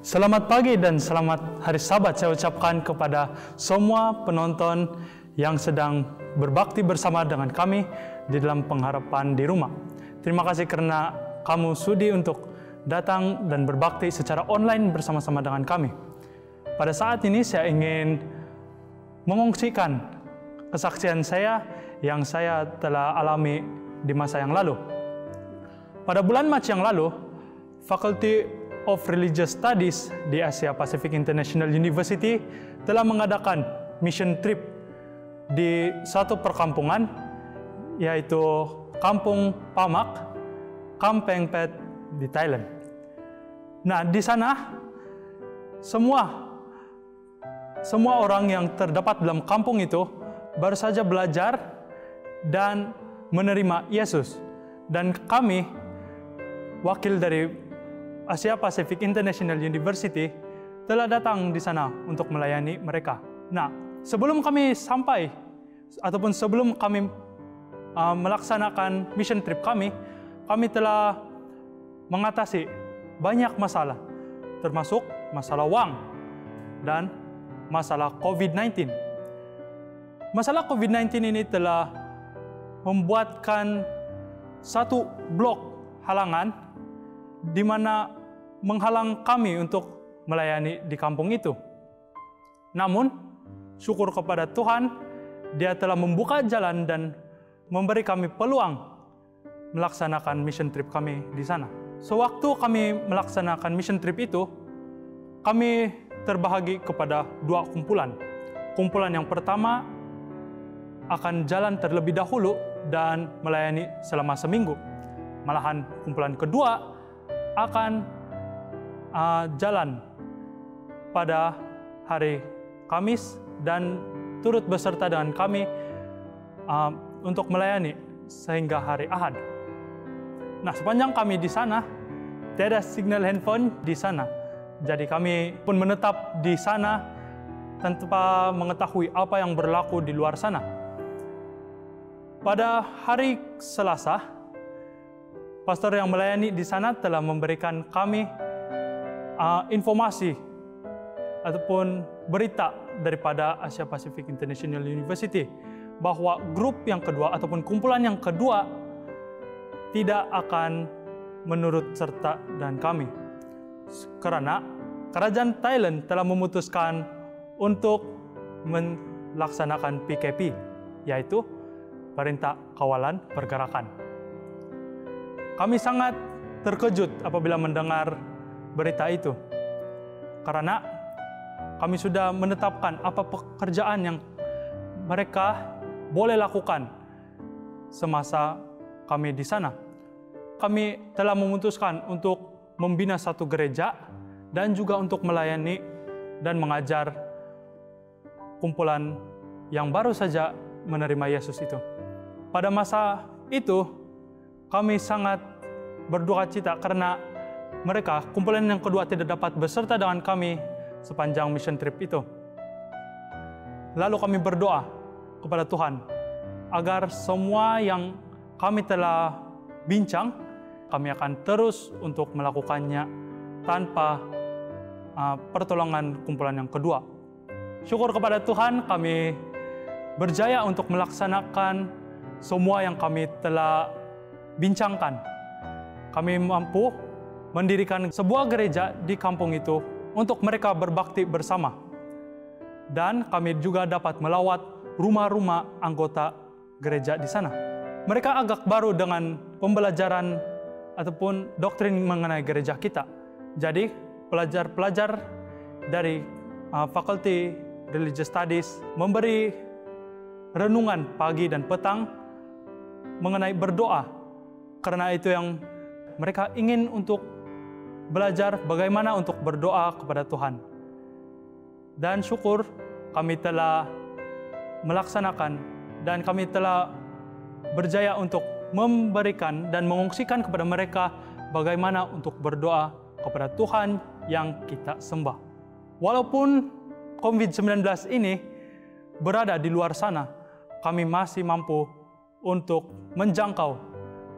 Selamat pagi dan selamat hari Sabat saya ucapkan kepada semua penonton yang sedang berbakti bersama dengan kami di dalam pengharapan di rumah. Terima kasih karena kamu sudi untuk datang dan berbakti secara online bersama-sama dengan kami. Pada saat ini saya ingin mengungsikan kesaksian saya yang saya telah alami di masa yang lalu. Pada bulan Mac yang lalu, Faculty of Religious Studies di Asia Pacific International University telah mengadakan mission trip di satu perkampungan, yaitu Kampung Pamak, Kampeng Pet di Thailand. Nah, di sana semua orang yang terdapat dalam kampung itu baru saja belajar dan menerima Yesus. Dan kami, wakil dari Asia Pacific International University, telah datang di sana untuk melayani mereka. Nah, sebelum kami sampai ataupun sebelum kami melaksanakan mission trip kami telah mengatasi banyak masalah, termasuk masalah uang dan masalah COVID-19. Masalah COVID-19 ini telah membuatkan satu blok halangan di mana menghalang kami untuk melayani di kampung itu. Namun, syukur kepada Tuhan, Dia telah membuka jalan dan memberi kami peluang melaksanakan mission trip kami di sana. Sewaktu kami melaksanakan mission trip itu, kami terbahagi kepada dua kumpulan. Kumpulan yang pertama akan jalan terlebih dahulu dan melayani selama seminggu. Malahan kumpulan kedua akan jalan pada hari Kamis dan turut beserta dengan kami untuk melayani sehingga hari Ahad. Nah, sepanjang kami di sana, tidak ada signal handphone di sana. Jadi kami pun menetap di sana tanpa mengetahui apa yang berlaku di luar sana. Pada hari Selasa, pastor yang melayani di sana telah memberikan kami informasi ataupun berita daripada Asia Pacific International University bahwa grup yang kedua ataupun kumpulan yang kedua tidak akan menurut serta dan kami. Karena kerajaan Thailand telah memutuskan untuk melaksanakan PKP, yaitu Perintah Kawalan Pergerakan. Kami sangat terkejut apabila mendengar berita itu, karena kami sudah menetapkan apa pekerjaan yang mereka boleh lakukan semasa kami di sana. Kami telah memutuskan untuk membina satu gereja dan juga untuk melayani dan mengajar kumpulan yang baru saja menerima Yesus itu. Pada masa itu, kami sangat berduka cita karena mereka, kumpulan yang kedua, tidak dapat beserta dengan kami sepanjang mission trip itu. Lalu kami berdoa kepada Tuhan agar semua yang kami telah bincang, kami akan terus untuk melakukannya tanpa pertolongan kumpulan yang kedua. Syukur kepada Tuhan, kami berjaya untuk melaksanakan semua yang kami telah bincangkan. Kami mampu mendirikan sebuah gereja di kampung itu untuk mereka berbakti bersama. Dan kami juga dapat melawat rumah-rumah anggota gereja di sana. Mereka agak baru dengan pembelajaran ataupun doktrin mengenai gereja kita. Jadi pelajar-pelajar dari Fakulti Religious Studies memberi renungan pagi dan petang mengenai berdoa. Karena itu yang mereka ingin untuk belajar bagaimana untuk berdoa kepada Tuhan. Dan syukur kami telah melaksanakan dan kami telah berjaya untuk memberikan dan mengungsikan kepada mereka bagaimana untuk berdoa kepada Tuhan yang kita sembah. Walaupun COVID-19 ini berada di luar sana, kami masih mampu untuk menjangkau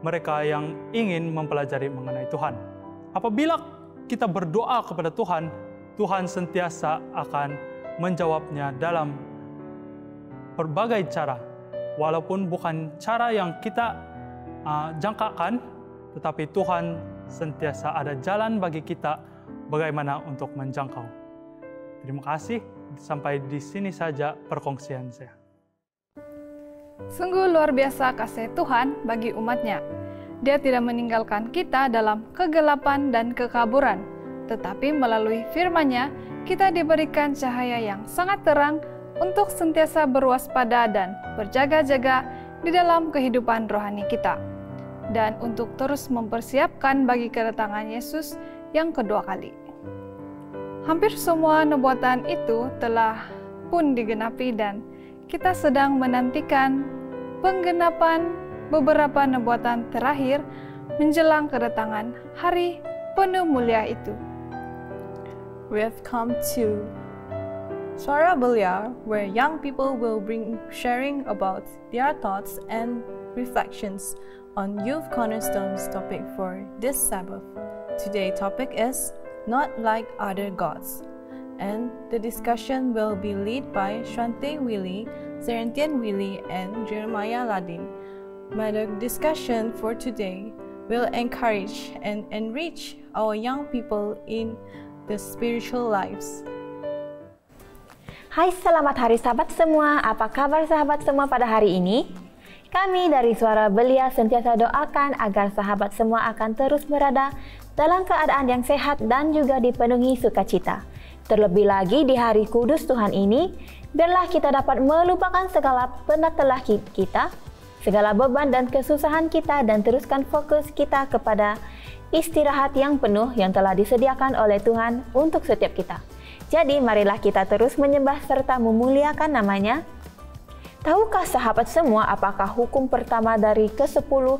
mereka yang ingin mempelajari mengenai Tuhan. Apabila kita berdoa kepada Tuhan, Tuhan sentiasa akan menjawabnya dalam berbagai cara. Walaupun bukan cara yang kita jangkakan, tetapi Tuhan sentiasa ada jalan bagi kita bagaimana untuk menjangkau. Terima kasih, sampai di sini saja perkongsian saya. Sungguh luar biasa kasih Tuhan bagi umatnya. Dia tidak meninggalkan kita dalam kegelapan dan kekaburan, tetapi melalui firman-Nya kita diberikan cahaya yang sangat terang untuk sentiasa berwaspada dan berjaga-jaga di dalam kehidupan rohani kita, dan untuk terus mempersiapkan bagi kedatangan Yesus yang kedua kali. Hampir semua nubuatan itu telah pun digenapi dan kita sedang menantikan penggenapan beberapa nubuatan terakhir menjelang kedatangan hari penuh mulia itu. We have come to Suara Belia, where young people will bring sharing about their thoughts and reflections on Youth Cornerstone's topic for this Sabbath. Today's topic is Not Like Other Gods, and the discussion will be led by Shante Willie, Serentian Willie, and Jeremiah Ladin. The discussion for today will encourage and enrich our young people in the spiritual lives. Hai, selamat hari Sabat semua. Apa kabar sahabat semua pada hari ini? Kami dari Suara Belia sentiasa doakan agar sahabat semua akan terus berada dalam keadaan yang sehat dan juga dipenuhi sukacita. Terlebih lagi di hari kudus Tuhan ini, biarlah kita dapat melupakan segala penat lelah kita, segala beban dan kesusahan kita, dan teruskan fokus kita kepada istirahat yang penuh yang telah disediakan oleh Tuhan untuk setiap kita. Jadi marilah kita terus menyembah serta memuliakan namanya. Tahukah sahabat semua apakah hukum pertama dari ke-10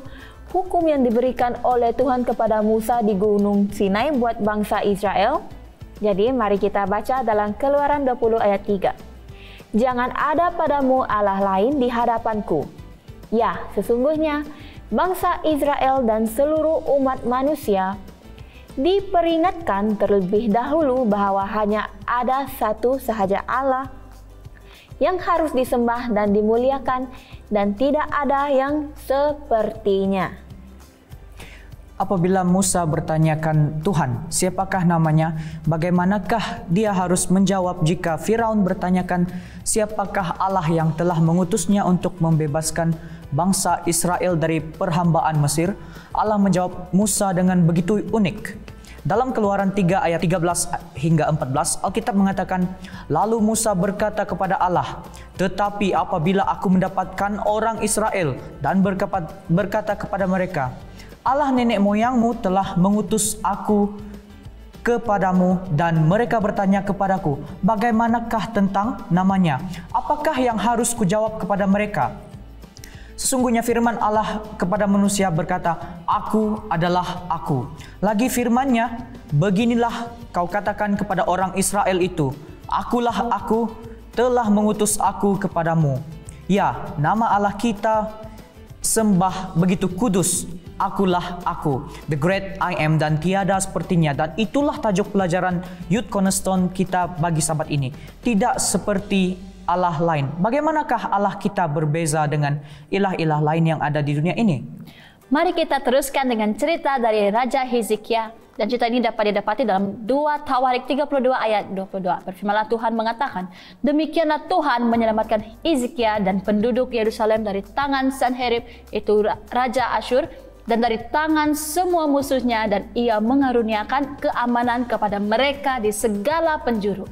hukum yang diberikan oleh Tuhan kepada Musa di Gunung Sinai buat bangsa Israel? Jadi mari kita baca dalam Keluaran 20 ayat 3. Jangan ada padamu Allah lain di hadapanku. Ya, sesungguhnya bangsa Israel dan seluruh umat manusia diperingatkan terlebih dahulu bahwa hanya ada satu sahaja Allah yang harus disembah dan dimuliakan, dan tidak ada yang sepertinya. Apabila Musa bertanyakan Tuhan, siapakah namanya? Bagaimanakah dia harus menjawab jika Firaun bertanyakan, siapakah Allah yang telah mengutusnya untuk membebaskan bangsa Israel dari perhambaan Mesir? Allah menjawab Musa dengan begitu unik. Dalam Keluaran 3 ayat 13 hingga 14, Alkitab mengatakan, lalu Musa berkata kepada Allah, tetapi apabila aku mendapatkan orang Israel dan berkata kepada mereka, Allah nenek moyangmu telah mengutus aku kepadamu, dan mereka bertanya kepadaku, bagaimanakah tentang namanya? Apakah yang harus kujawab kepada mereka? Sesungguhnya firman Allah kepada manusia berkata, Aku adalah Aku. Lagi firman-Nya, beginilah kau katakan kepada orang Israel itu, Akulah Aku, telah mengutus aku kepadamu. Ya, nama Allah kita sembah begitu kudus. Akulah aku, the great I am, dan tiada sepertinya. Dan itulah tajuk pelajaran Youth Cornerstone kita bagi sahabat ini. Tidak seperti Allah lain. Bagaimanakah Allah kita berbeza dengan ilah-ilah lain yang ada di dunia ini? Mari kita teruskan dengan cerita dari Raja Hizkia. Dan cerita ini dapat didapati dalam 2 Tawarik 32 ayat 22. Berfirmanlah Tuhan mengatakan, demikianlah Tuhan menyelamatkan Hizkia dan penduduk Yerusalem dari tangan Sanherib, itu Raja Asyur, dan dari tangan semua musuhnya, dan ia mengaruniakan keamanan kepada mereka di segala penjuru.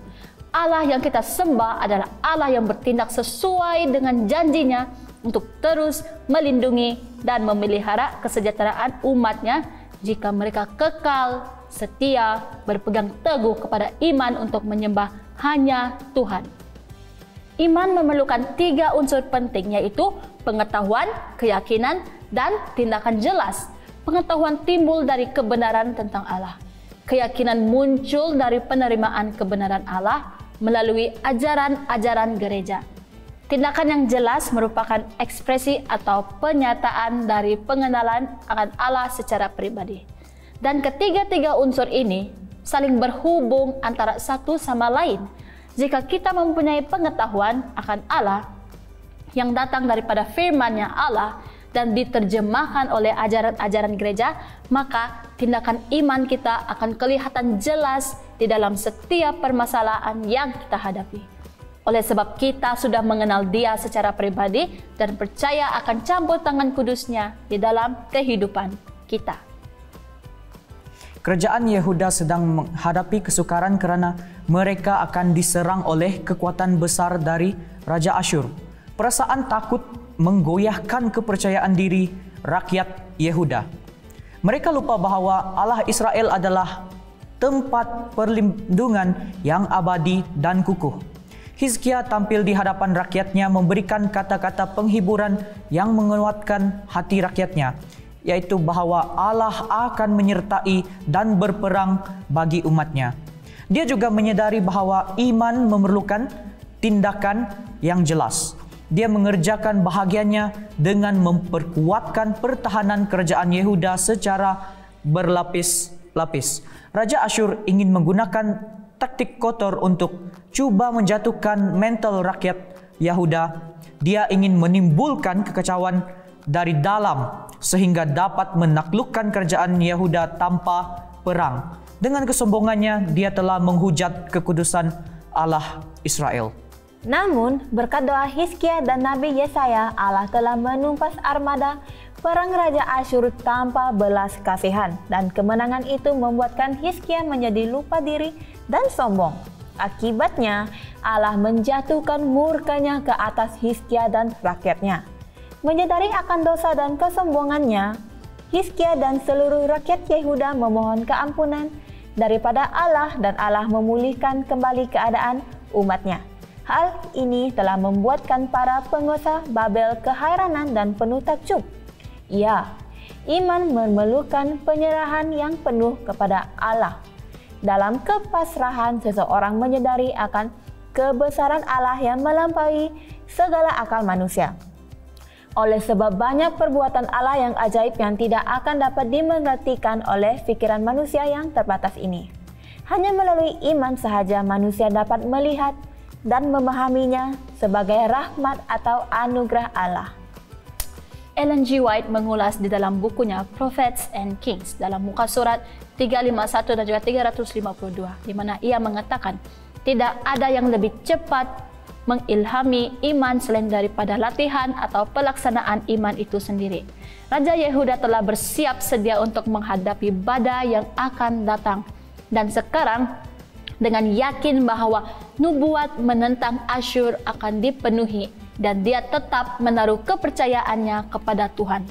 Allah yang kita sembah adalah Allah yang bertindak sesuai dengan janjinya untuk terus melindungi dan memelihara kesejahteraan umatnya jika mereka kekal setia berpegang teguh kepada iman untuk menyembah hanya Tuhan. Iman memerlukan 3 unsur penting, yaitu pengetahuan, keyakinan, dan tindakan jelas. Pengetahuan timbul dari kebenaran tentang Allah. Keyakinan muncul dari penerimaan kebenaran Allah melalui ajaran-ajaran gereja. Tindakan yang jelas merupakan ekspresi atau penyataan dari pengenalan akan Allah secara pribadi. Dan ketiga-tiga unsur ini saling berhubung antara satu sama lain. Jika kita mempunyai pengetahuan akan Allah yang datang daripada firman-Nya Allah dan diterjemahkan oleh ajaran-ajaran gereja, maka tindakan iman kita akan kelihatan jelas di dalam setiap permasalahan yang kita hadapi. Oleh sebab kita sudah mengenal Dia secara pribadi dan percaya akan campur tangan kudus-Nya di dalam kehidupan kita. Kerajaan Yehuda sedang menghadapi kesukaran kerana mereka akan diserang oleh kekuatan besar dari Raja Asyur. Perasaan takut menggoyahkan kepercayaan diri rakyat Yehuda. Mereka lupa bahawa Allah Israel adalah tempat perlindungan yang abadi dan kukuh. Hizkia tampil di hadapan rakyatnya memberikan kata-kata penghiburan yang menguatkan hati rakyatnya, yaitu bahawa Allah akan menyertai dan berperang bagi umatnya. Dia juga menyadari bahawa iman memerlukan tindakan yang jelas. Dia mengerjakan bahagiannya dengan memperkuatkan pertahanan kerajaan Yehuda secara berlapis-lapis. Raja Asyur ingin menggunakan taktik kotor untuk cuba menjatuhkan mental rakyat Yehuda. Dia ingin menimbulkan kekacauan dari dalam sehingga dapat menaklukkan kerajaan Yehuda tanpa perang. Dengan kesombongannya, dia telah menghujat kekudusan Allah Israel. Namun, berkat doa Hizkia dan Nabi Yesaya, Allah telah menumpas armada perang Raja Asyur tanpa belas kasihan, dan kemenangan itu membuatkan Hizkia menjadi lupa diri dan sombong. Akibatnya, Allah menjatuhkan murkanya ke atas Hizkia dan rakyatnya. Menyadari akan dosa dan kesombongannya, Hizkia dan seluruh rakyat Yehuda memohon keampunan daripada Allah, dan Allah memulihkan kembali keadaan umatnya. Hal ini telah membuatkan para penguasa Babel kehairanan dan penuh takjub. Ya, iman memerlukan penyerahan yang penuh kepada Allah. Dalam kepasrahan, seseorang menyadari akan kebesaran Allah yang melampaui segala akal manusia. Oleh sebab banyak perbuatan Allah yang ajaib yang tidak akan dapat dimengertikan oleh pikiran manusia yang terbatas ini. Hanya melalui iman sahaja manusia dapat melihat dan memahaminya sebagai rahmat atau anugerah Allah. Ellen G. White mengulas di dalam bukunya Prophets and Kings dalam muka surat 351 dan juga 352, di mana ia mengatakan tidak ada yang lebih cepat mengilhami iman selain daripada latihan atau pelaksanaan iman itu sendiri. Raja Yehuda telah bersiap sedia untuk menghadapi badai yang akan datang, dan sekarang dengan yakin bahawa nubuat menentang Asyur akan dipenuhi, dan dia tetap menaruh kepercayaannya kepada Tuhan.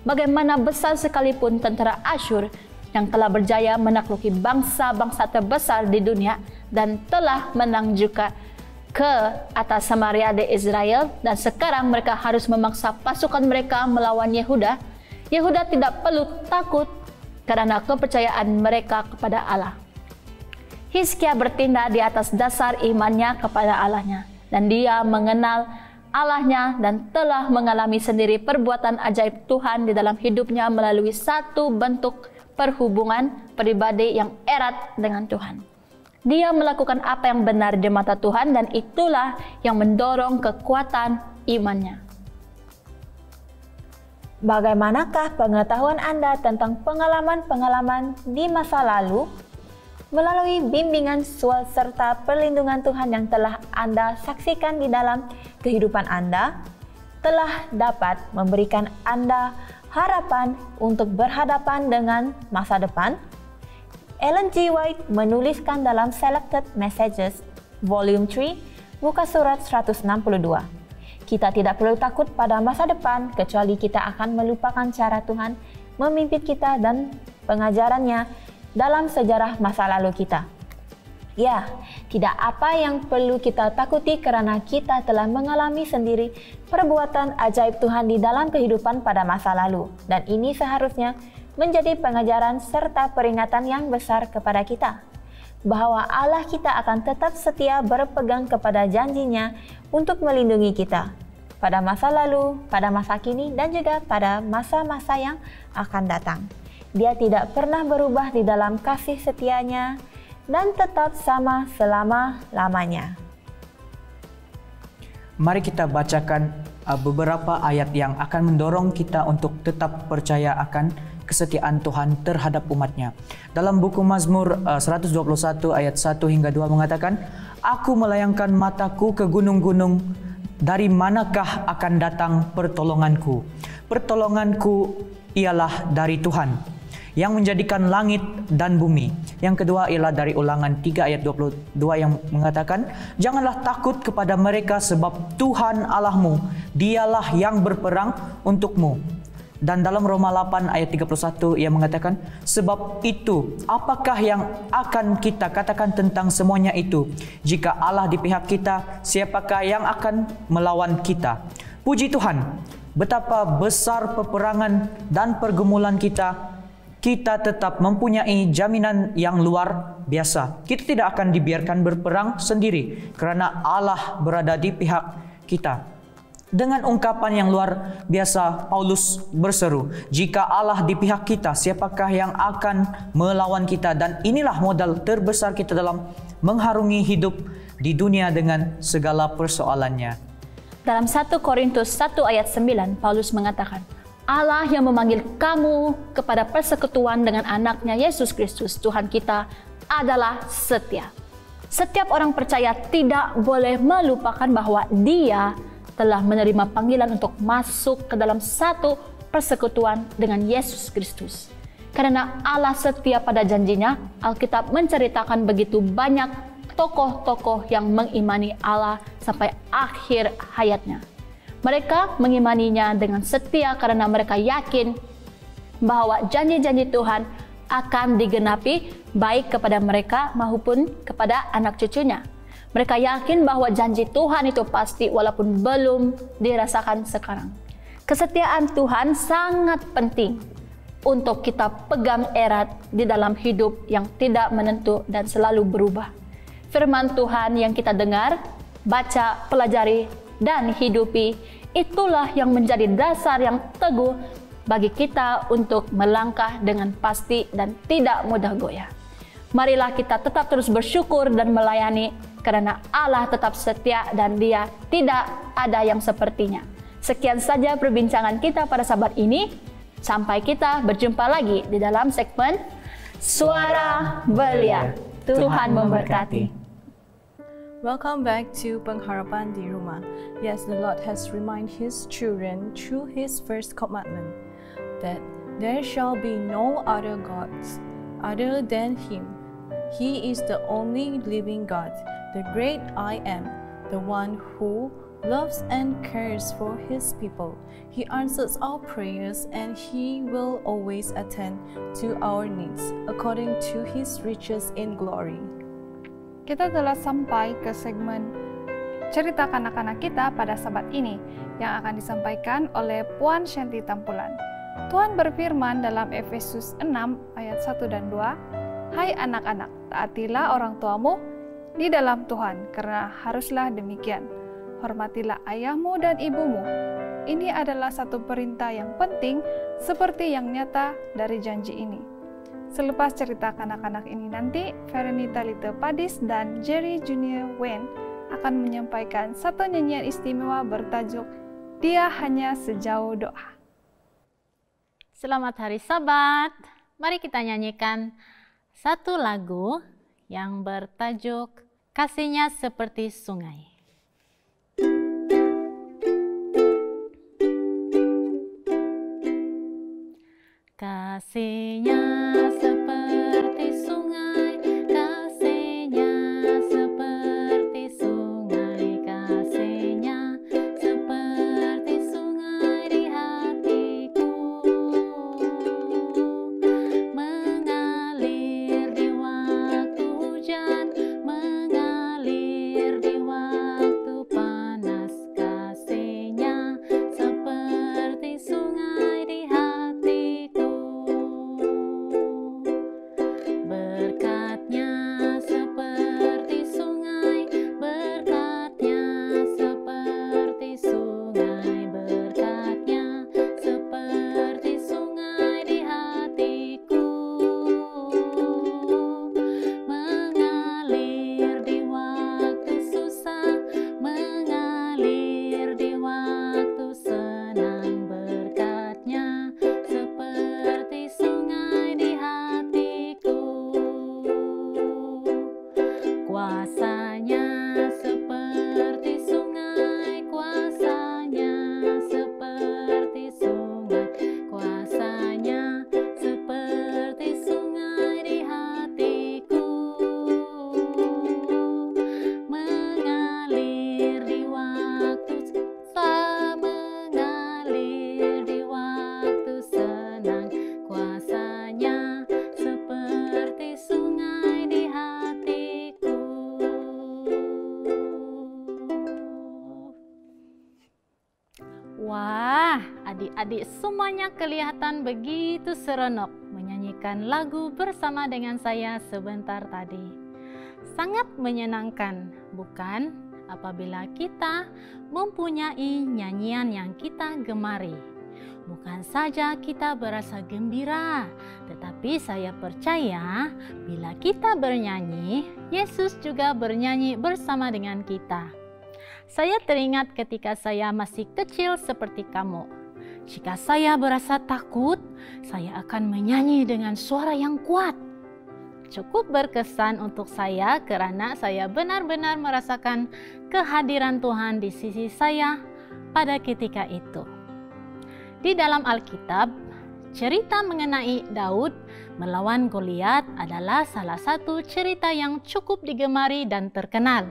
Bagaimana besar sekalipun tentara Asyur yang telah berjaya menakluki bangsa-bangsa terbesar di dunia dan telah menang juga ke atas Samaria di Israel, dan sekarang mereka harus memaksa pasukan mereka melawan Yehuda. Yehuda tidak perlu takut karena kepercayaan mereka kepada Allah. Hizkia bertindak di atas dasar imannya kepada Allahnya, dan dia mengenal Allahnya dan telah mengalami sendiri perbuatan ajaib Tuhan di dalam hidupnya melalui satu bentuk perhubungan pribadi yang erat dengan Tuhan. Dia melakukan apa yang benar di mata Tuhan dan itulah yang mendorong kekuatan imannya. Bagaimanakah pengetahuan Anda tentang pengalaman-pengalaman di masa lalu? Melalui bimbingan serta perlindungan Tuhan yang telah Anda saksikan di dalam kehidupan Anda, telah dapat memberikan Anda harapan untuk berhadapan dengan masa depan. Ellen G. White menuliskan dalam Selected Messages, Volume 3, muka surat 162. Kita tidak perlu takut pada masa depan kecuali kita akan melupakan cara Tuhan memimpin kita dan pengajarannya dalam sejarah masa lalu kita. Ya, tidak apa yang perlu kita takuti karena kita telah mengalami sendiri perbuatan ajaib Tuhan di dalam kehidupan pada masa lalu. Dan ini seharusnya menjadi pengajaran serta peringatan yang besar kepada kita, bahwa Allah kita akan tetap setia berpegang kepada janjinya untuk melindungi kita pada masa lalu, pada masa kini, dan juga pada masa-masa yang akan datang. Dia tidak pernah berubah di dalam kasih setianya dan tetap sama selama-lamanya. Mari kita bacakan beberapa ayat yang akan mendorong kita untuk tetap percaya akan kesetiaan Tuhan terhadap umatnya. Dalam buku Mazmur 121 ayat 1 hingga 2 mengatakan, "Aku melayangkan mataku ke gunung-gunung, dari manakah akan datang pertolonganku? Pertolonganku ialah dari Tuhan yang menjadikan langit dan bumi." Yang kedua ialah dari Ulangan 3 ayat 22 yang mengatakan, "Janganlah takut kepada mereka sebab Tuhan Allahmu, dialah yang berperang untukmu." Dan dalam Roma 8 ayat 31 ia mengatakan, "Sebab itu, apakah yang akan kita katakan tentang semuanya itu? Jika Allah di pihak kita, siapakah yang akan melawan kita?" Puji Tuhan, betapa besar peperangan dan pergumulan kita tetap mempunyai jaminan yang luar biasa. Kita tidak akan dibiarkan berperang sendiri karena Allah berada di pihak kita. Dengan ungkapan yang luar biasa, Paulus berseru, "Jika Allah di pihak kita, siapakah yang akan melawan kita?" Dan inilah modal terbesar kita dalam mengharungi hidup di dunia dengan segala persoalannya. Dalam 1 Korintus 1 ayat 9, Paulus mengatakan, "Allah yang memanggil kamu kepada persekutuan dengan anaknya Yesus Kristus, Tuhan kita, adalah setia." Setiap orang percaya tidak boleh melupakan bahwa dia telah menerima panggilan untuk masuk ke dalam satu persekutuan dengan Yesus Kristus. Karena Allah setia pada janjinya, Alkitab menceritakan begitu banyak tokoh-tokoh yang mengimani Allah sampai akhir hayatnya. Mereka mengimaninya dengan setia karena mereka yakin bahwa janji-janji Tuhan akan digenapi baik kepada mereka maupun kepada anak cucunya. Mereka yakin bahwa janji Tuhan itu pasti walaupun belum dirasakan sekarang. Kesetiaan Tuhan sangat penting untuk kita pegang erat di dalam hidup yang tidak menentu dan selalu berubah. Firman Tuhan yang kita dengar, baca, pelajari, dan hidupi, itulah yang menjadi dasar yang teguh bagi kita untuk melangkah dengan pasti dan tidak mudah goyah. Marilah kita tetap terus bersyukur dan melayani karena Allah tetap setia dan Dia tidak ada yang sepertinya. Sekian saja perbincangan kita pada Sabat ini. Sampai kita berjumpa lagi di dalam segmen Suara Belia. Tuhan memberkati. Welcome back to Pengharapan di Rumah. Yes, the Lord has reminded His children through His first commandment that there shall be no other gods other than Him. He is the only living God, the great I am, the one who loves and cares for His people. He answers our prayers and He will always attend to our needs according to His riches in glory. Kita telah sampai ke segmen cerita kanak-kanak kita pada Sabat ini yang akan disampaikan oleh Puan Shanti Tampulan. Tuhan berfirman dalam Efesus 6 ayat 1 dan 2, "Hai anak-anak, taatilah orang tuamu di dalam Tuhan, karena haruslah demikian. hormatilah ayahmu dan ibumu. Ini adalah satu perintah yang penting seperti yang nyata dari janji ini. Selepas cerita kanak-kanak ini nanti, Verenita Lite Padis dan Jerry Junior Wayne akan menyampaikan satu nyanyian istimewa bertajuk Dia Hanya Sejauh Doa. Selamat Hari Sabat. Mari kita nyanyikan satu lagu yang bertajuk Kasihnya Seperti Sungai. Kasihnya seperti sungai, kasihnya seperti sungai, kasihnya seperti sungai di hatiku, mengalir di waktu hujan, mengalir di waktu panas, kasihnya seperti sungai di hatiku. Wah, adik-adik semuanya kelihatan begitu seronok menyanyikan lagu bersama dengan saya sebentar tadi. Sangat menyenangkan, bukan? Apabila kita mempunyai nyanyian yang kita gemari. Bukan saja kita berasa gembira, tetapi saya percaya bila kita bernyanyi, Yesus juga bernyanyi bersama dengan kita. Saya teringat ketika saya masih kecil seperti kamu. Jika saya berasa takut, saya akan menyanyi dengan suara yang kuat. Cukup berkesan untuk saya karena saya benar-benar merasakan kehadiran Tuhan di sisi saya pada ketika itu. Di dalam Alkitab, cerita mengenai Daud melawan Goliat adalah salah satu cerita yang cukup digemari dan terkenal.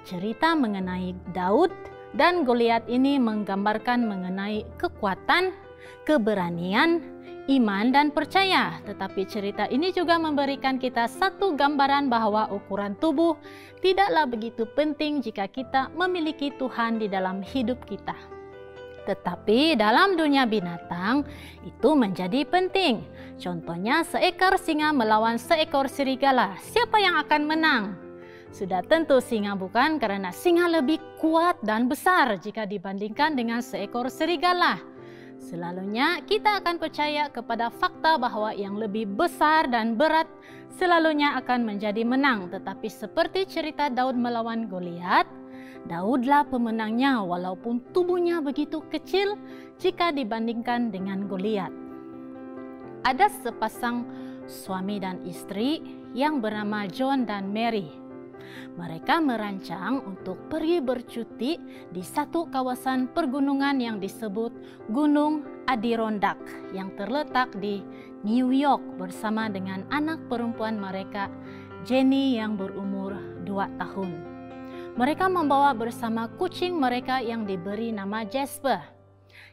Cerita mengenai Daud dan Goliat ini menggambarkan mengenai kekuatan, keberanian, iman dan percaya. Tetapi cerita ini juga memberikan kita satu gambaran bahwa ukuran tubuh tidaklah begitu penting jika kita memiliki Tuhan di dalam hidup kita. Tetapi dalam dunia binatang itu menjadi penting. Contohnya seekor singa melawan seekor serigala. Siapa yang akan menang? Sudah tentu singa, bukan? Karena singa lebih kuat dan besar jika dibandingkan dengan seekor serigala. Selalunya kita akan percaya kepada fakta bahwa yang lebih besar dan berat selalunya akan menjadi menang. Tetapi seperti cerita Daud melawan Goliat, Daudlah pemenangnya walaupun tubuhnya begitu kecil jika dibandingkan dengan Goliat. Ada sepasang suami dan istri yang bernama John dan Mary. Mereka merancang untuk pergi bercuti di satu kawasan pergunungan yang disebut Gunung Adirondack yang terletak di New York bersama dengan anak perempuan mereka, Jenny yang berumur 2 tahun. Mereka membawa bersama kucing mereka yang diberi nama Jasper.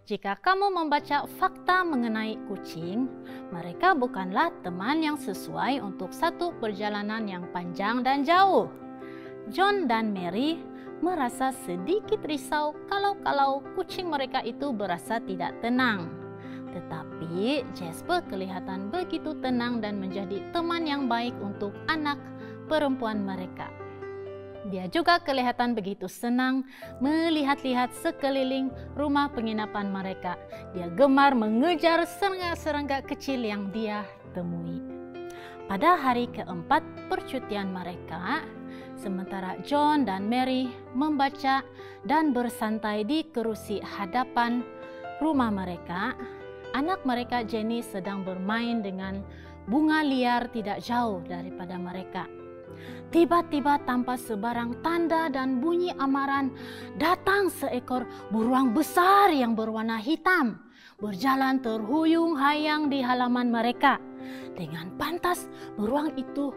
Jika kamu membaca fakta mengenai kucing, mereka bukanlah teman yang sesuai untuk satu perjalanan yang panjang dan jauh. John dan Mary merasa sedikit risau kalau kucing mereka itu berasa tidak tenang. Tetapi Jasper kelihatan begitu tenang dan menjadi teman yang baik untuk anak perempuan mereka. Dia juga kelihatan begitu senang melihat-lihat sekeliling rumah penginapan mereka. Dia gemar mengejar serangga-serangga kecil yang dia temui. Pada hari keempat percutian mereka, sementara John dan Mary membaca dan bersantai di kerusi hadapan rumah mereka, anak mereka Jenny sedang bermain dengan bunga liar tidak jauh daripada mereka. Tiba-tiba tanpa sebarang tanda dan bunyi amaran, datang seekor beruang besar yang berwarna hitam, berjalan terhuyung-hayang di halaman mereka. Dengan pantas, beruang itu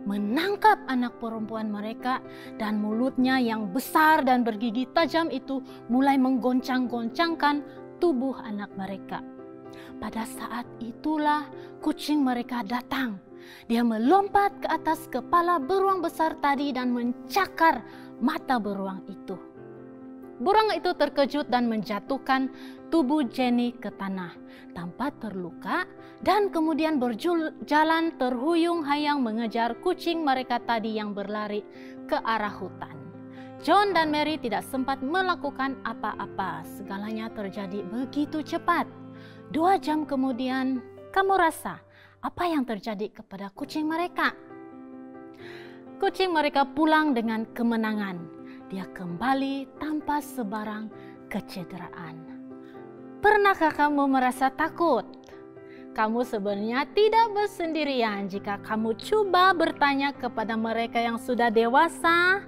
menangkap anak perempuan mereka, dan mulutnya yang besar dan bergigi tajam itu mulai menggoncang-goncangkan tubuh anak mereka. Pada saat itulah kucing mereka datang. Dia melompat ke atas kepala beruang besar tadi dan mencakar mata beruang itu. Beruang itu terkejut dan menjatuhkan tubuh Jenny ke tanah tanpa terluka, dan kemudian berjalan terhuyung-hayang mengejar kucing mereka tadi yang berlari ke arah hutan. John dan Mary tidak sempat melakukan apa-apa. Segalanya terjadi begitu cepat. 2 jam kemudian, kamu rasa apa yang terjadi kepada kucing mereka? Kucing mereka pulang dengan kemenangan. Dia kembali tanpa sebarang kecederaan. Pernahkah kamu merasa takut? Kamu sebenarnya tidak bersendirian. Jika kamu coba bertanya kepada mereka yang sudah dewasa,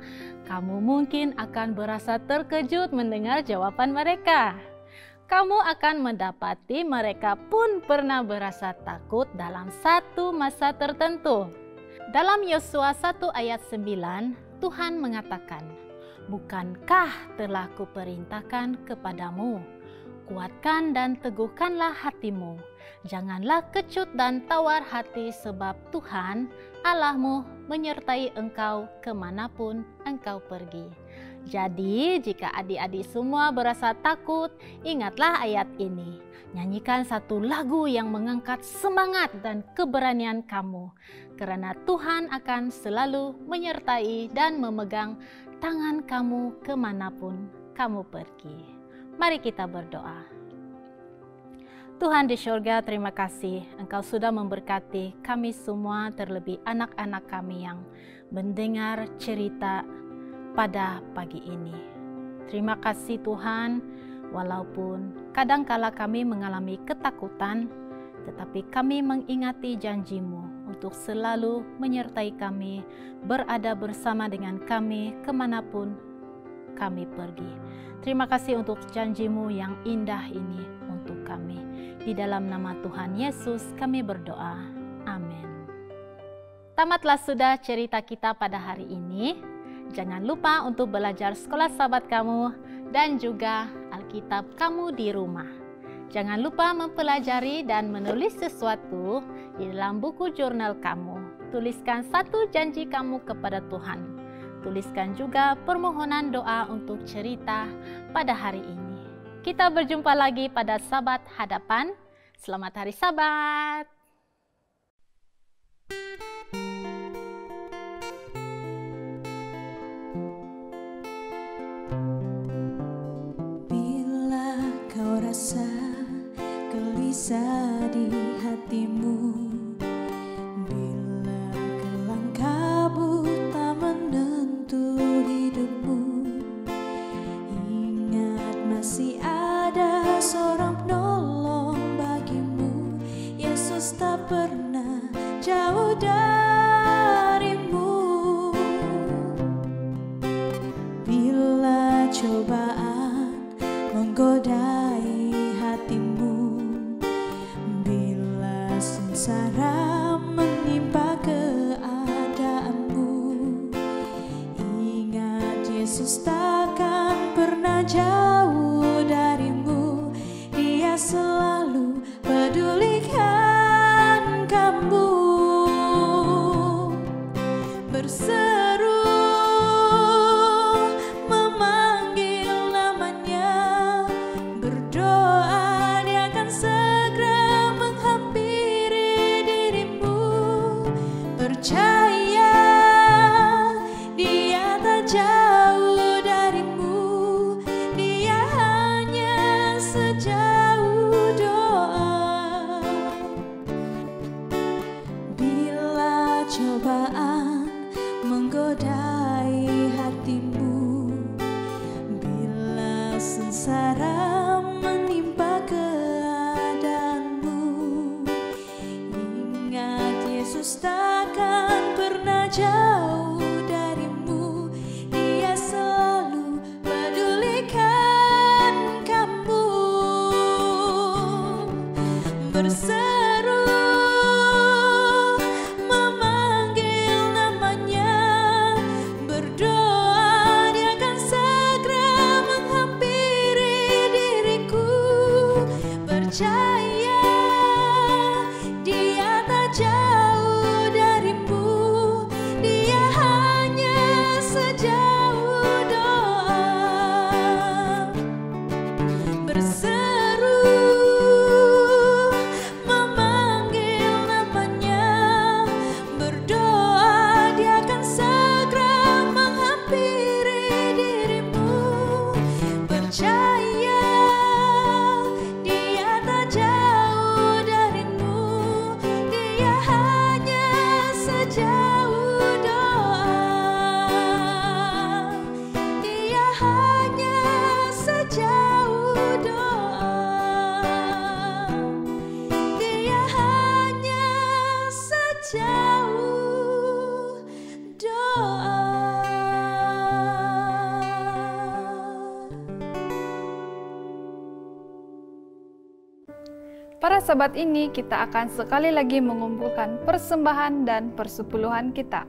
kamu mungkin akan berasa terkejut mendengar jawaban mereka. Kamu akan mendapati mereka pun pernah berasa takut dalam satu masa tertentu. Dalam Yosua 1 ayat 9, Tuhan mengatakan, "Bukankah telah kuperintahkan kepadamu, kuatkan dan teguhkanlah hatimu. Janganlah kecut dan tawar hati, sebab Tuhan Allahmu menyertai engkau kemanapun engkau pergi." Jadi, jika adik-adik semua berasa takut, ingatlah ayat ini. Nyanyikan satu lagu yang mengangkat semangat dan keberanian kamu, karena Tuhan akan selalu menyertai dan memegang tangan kamu kemanapun kamu pergi. Mari kita berdoa. Tuhan di surga, terima kasih Engkau sudah memberkati kami semua, terlebih anak-anak kami yang mendengar cerita pada pagi ini. Terima kasih Tuhan, walaupun kadangkala kami mengalami ketakutan, tetapi kami mengingati janji-Mu untuk selalu menyertai kami, berada bersama dengan kami kemanapun kami pergi. Terima kasih untuk janji-Mu yang indah ini untuk kami. Di dalam nama Tuhan Yesus kami berdoa. Amin. Tamatlah sudah cerita kita pada hari ini. Jangan lupa untuk belajar sekolah sahabat kamu dan juga Alkitab kamu di rumah. Jangan lupa mempelajari dan menulis sesuatu di dalam buku jurnal kamu. Tuliskan satu janji kamu kepada Tuhan. Tuliskan juga permohonan doa untuk cerita pada hari ini. Kita berjumpa lagi pada Sabat hadapan. Selamat Hari Sabat! Rasa gelisah di hatimu, bila kelang kabut tak menentu hidupmu, ingat masih ada seorang penolong bagimu. Yesus tak pernah jauh darimu. Bila cobaan menggodai hatimu, bila sengsara menimpa keadaanmu, ingat Yesus takkan pernah jauh darimu. Dia selalu pedulikan kamu. Berseru percaya, Dia tak Yesus takkan pernah jauh darimu. Dia selalu pedulikan kamu. Berseru memanggil namanya, berdoa dia akan segera menghampiri diriku. Percaya dia tak jauh darimu, dia hanya sejauh doa. Berseru memanggil namanya, berdoa dia akan segera menghampiri dirimu. Percaya dia tak jauh darimu, dia hanya sejauh doa. Dia hanya sejauh doa. Dia hanya sejauh doa. Para sahabat, ini kita akan sekali lagi mengumpulkan persembahan dan persepuluhan kita.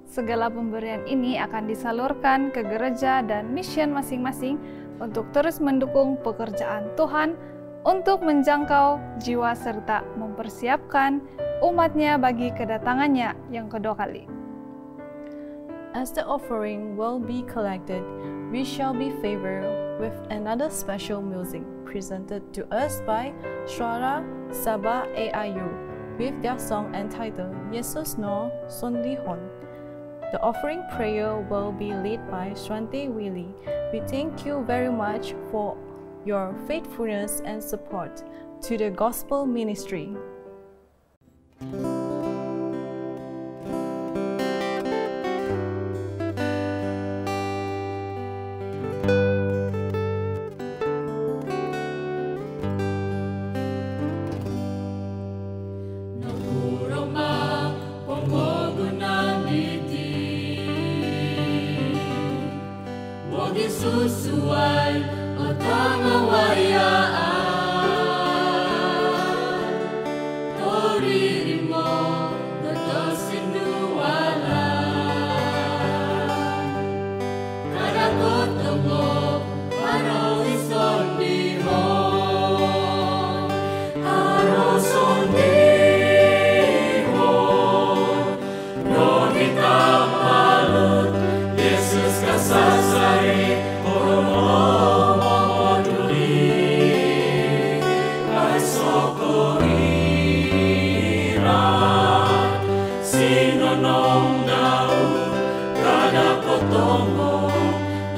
Segala pemberian ini akan disalurkan ke gereja dan mission masing-masing untuk terus mendukung pekerjaan Tuhan untuk menjangkau jiwa serta mempersiapkan umatnya bagi kedatangannya yang kedua kali. As the offering will be collected, we shall be favored with another special music presented to us by Suara Sabah AIU with their song entitled Yesus No Sondihon. The offering prayer will be led by Swante Willy. We thank you very much for your faithfulness and support to the gospel ministry. Susuai utama wayaan Toririmo berkesindualan Kadang kotonggo Harois sondihon Harois sondihon No kita malut Yesus kasasari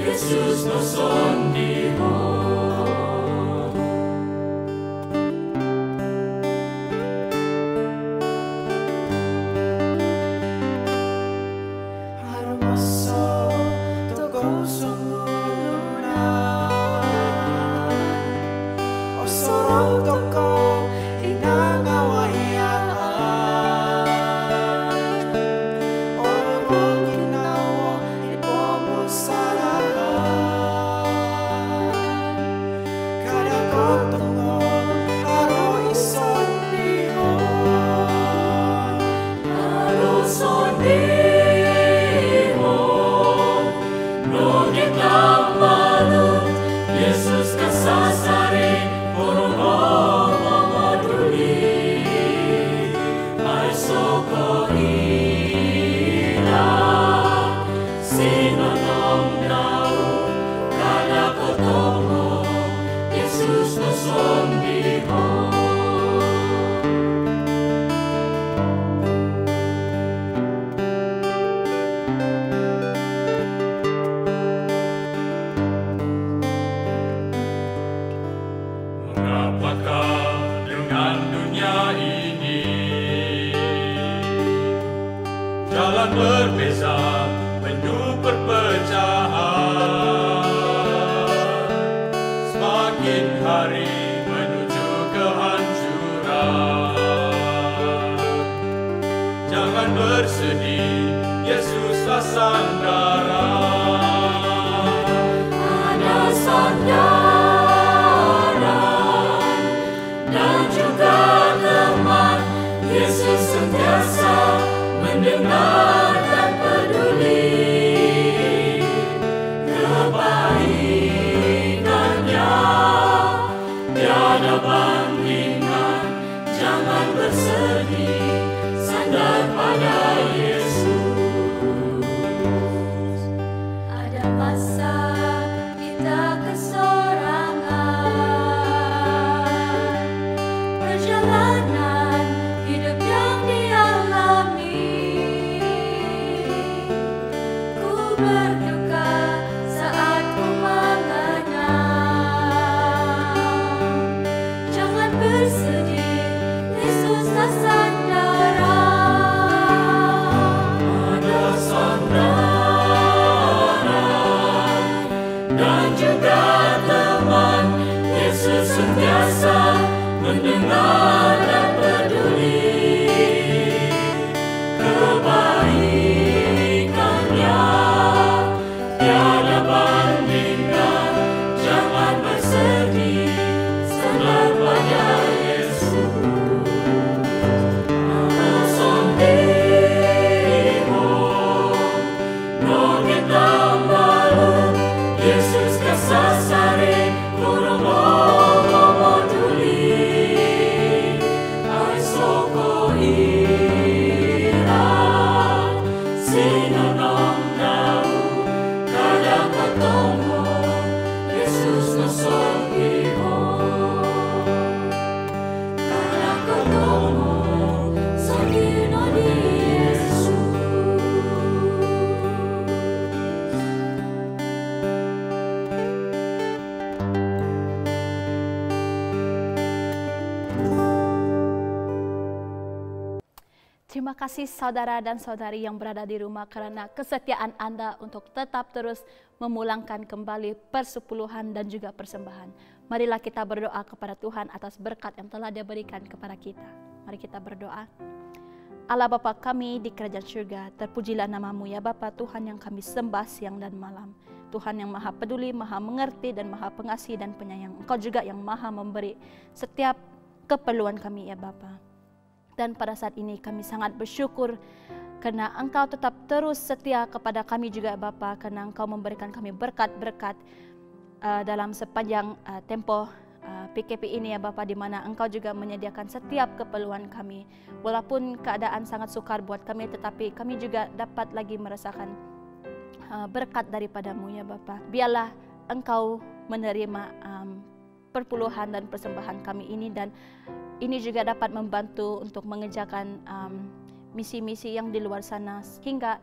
Yesus no sondihon Harmaso toko sungulunan Osorong toko inangawayaan Orong ginawa ipomo salahan Kadang kotongo harois sondihon Harois sondihon No kita malut Yesus kasasari Purungo mamaduli Ay sokorira Sinonong daw Kada kotongo Yesus no sondihon Mengapakah dengan dunia ini Jalan berbeza penuh perpecahan Semakin hari menuju kehancuran jangan bersedih, Yesuslah sandaran. Ada sandaran dan juga teman, Yesus sentiasa mendengar dan peduli. Kebaikannya tiada bandingan, jangan bersedih, sandar pada Yesus. Ada masa kita kesorangan, perjalanan hidup yang dialami. Ku berduka saat ku mengenang. Jangan bersedih, Yesuslah sandaran. Ada sandaran dan juga teman, Yesus sentiasa mendengar dan peduli. Kebaikannya tiada bandingan, jangan bersedih, sandar pada Yesus. Sondimo, no kita malu, Yesus kasasare, kuromo moduli. Ai soko ira, sinonong dau, kadang ketemu, Yesus no songiho. Kadang ketemu, songino di Yesus. Terima kasih saudara dan saudari yang berada di rumah karena kesetiaan Anda untuk tetap terus memulangkan kembali persepuluhan dan juga persembahan. Marilah kita berdoa kepada Tuhan atas berkat yang telah Dia berikan kepada kita. Mari kita berdoa. Allah Bapa kami di kerajaan surga, terpujilah nama-Mu ya Bapa Tuhan yang kami sembah siang dan malam. Tuhan yang maha peduli, maha mengerti dan maha pengasih dan penyayang. Engkau juga yang maha memberi setiap keperluan kami ya Bapa. Dan pada saat ini kami sangat bersyukur karena Engkau tetap terus setia kepada kami juga Bapa, karena Engkau memberikan kami berkat-berkat dalam sepanjang tempoh PKP ini ya Bapa, di mana Engkau juga menyediakan setiap keperluan kami. Walaupun keadaan sangat sukar buat kami, tetapi kami juga dapat lagi merasakan berkat daripada-Mu ya Bapa. Biarlah Engkau menerima perpuluhan dan persembahan kami ini, dan ini juga dapat membantu untuk mengerjakan misi-misi yang di luar sana, hingga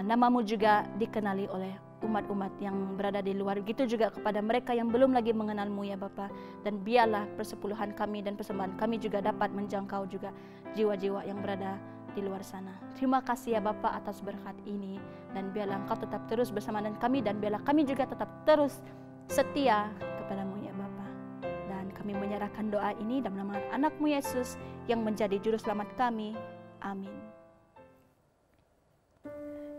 nama-Mu juga dikenali oleh umat-umat yang berada di luar. Gitu juga kepada mereka yang belum lagi mengenal-Mu ya Bapa. Dan biarlah persepuluhan kami dan persembahan kami juga dapat menjangkau juga jiwa-jiwa yang berada di luar sana. Terima kasih ya Bapa atas berkat ini, dan biarlah Engkau tetap terus bersama dengan kami, dan biarlah kami juga tetap terus setia kepada-Mu ya Bapa. Kami menyerahkan doa ini dalam nama anak-Mu Yesus yang menjadi juru selamat kami. Amin.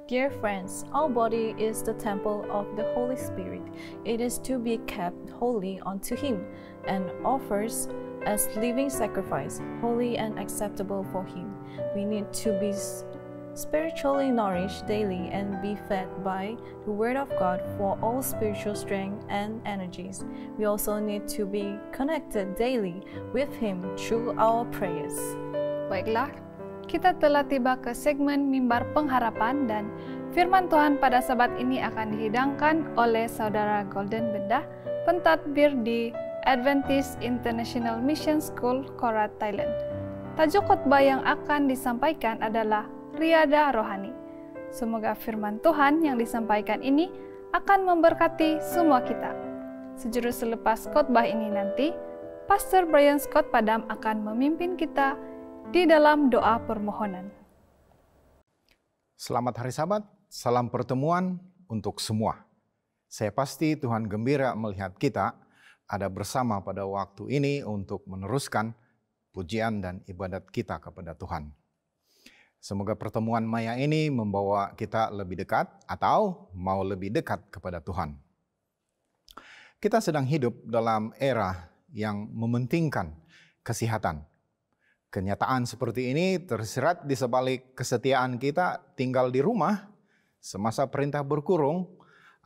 Dear friends, our body is the temple of the Holy Spirit. It is to be kept holy unto Him and offers as living sacrifice, holy and acceptable for Him. We need to be spiritually nourished daily and be fed by the Word of God for all spiritual strength and energies. We also need to be connected daily with Him through our prayers. Baiklah, kita telah tiba ke segmen Mimbar Pengharapan, dan firman Tuhan pada sabat ini akan dihidangkan oleh Saudara Golden Bedah, pentadbir di Adventist International Mission School, Korat, Thailand. Tajuk khotbah yang akan disampaikan adalah Riadah Rohani. Semoga firman Tuhan yang disampaikan ini akan memberkati semua kita. Sejurus selepas khotbah ini nanti, Pastor Brian Scott Padam akan memimpin kita di dalam doa permohonan. Selamat hari Sabat, salam pertemuan untuk semua. Saya pasti Tuhan gembira melihat kita ada bersama pada waktu ini untuk meneruskan pujian dan ibadat kita kepada Tuhan. Semoga pertemuan maya ini membawa kita lebih dekat atau mau lebih dekat kepada Tuhan. Kita sedang hidup dalam era yang mementingkan kesehatan. Kenyataan seperti ini tersirat di sebalik kesetiaan kita tinggal di rumah semasa perintah berkurung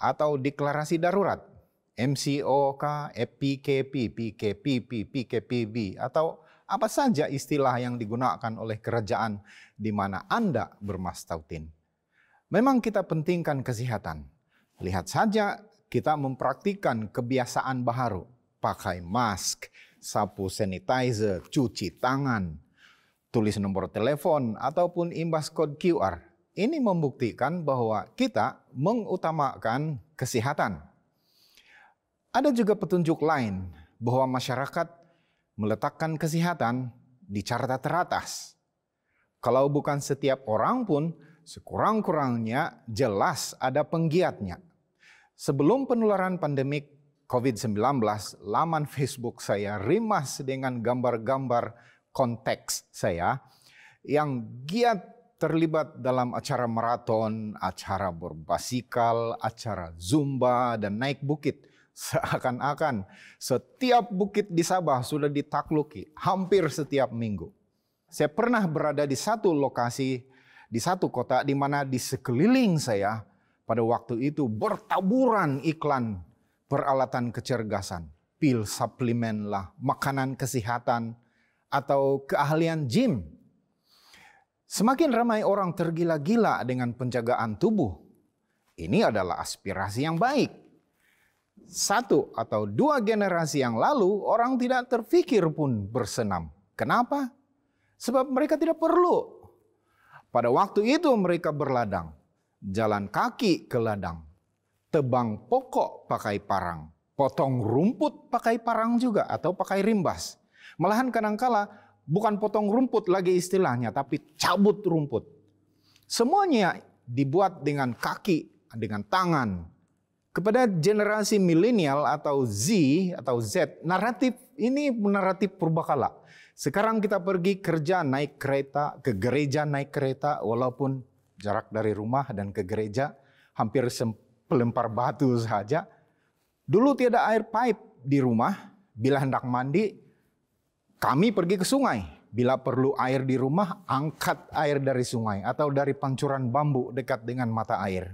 atau deklarasi darurat, MCOK, PKP, PKPP, PKPB, atau apa saja istilah yang digunakan oleh kerajaan di mana Anda bermastautin. Memang kita pentingkan kesehatan. Lihat saja kita mempraktikkan kebiasaan baru, pakai mask, sapu sanitizer, cuci tangan, tulis nomor telepon, ataupun imbas kode QR. Ini membuktikan bahwa kita mengutamakan kesehatan. Ada juga petunjuk lain bahwa masyarakat meletakkan kesehatan di carta teratas. Kalau bukan setiap orang pun, sekurang-kurangnya jelas ada penggiatnya. Sebelum penularan pandemik COVID-19, laman Facebook saya rimas dengan gambar-gambar konteks saya yang giat terlibat dalam acara maraton, acara berbasikal, acara zumba, dan naik bukit. Seakan-akan setiap bukit di Sabah sudah ditakluki hampir setiap minggu. Saya pernah berada di satu lokasi, di satu kota di mana di sekeliling saya pada waktu itu bertaburan iklan peralatan kecerdasan, pil suplemen lah, makanan kesehatan, atau keahlian gym. Semakin ramai orang tergila-gila dengan penjagaan tubuh. Ini adalah aspirasi yang baik. 1 atau 2 generasi yang lalu, orang tidak terfikir pun bersenam. Kenapa? Sebab mereka tidak perlu. Pada waktu itu mereka berladang, jalan kaki ke ladang, tebang pokok pakai parang, potong rumput pakai parang juga atau pakai rimbas. Malahan kadangkala bukan potong rumput lagi istilahnya, tapi cabut rumput. Semuanya dibuat dengan kaki, dengan tangan. Kepada generasi milenial atau Z, naratif ini naratif purbakala. Sekarang kita pergi kerja naik kereta, ke gereja naik kereta, walaupun jarak dari rumah dan ke gereja hampir pelempar batu saja. Dulu tiada air pipe di rumah, bila hendak mandi, kami pergi ke sungai. Bila perlu air di rumah, angkat air dari sungai atau dari pancuran bambu dekat dengan mata air.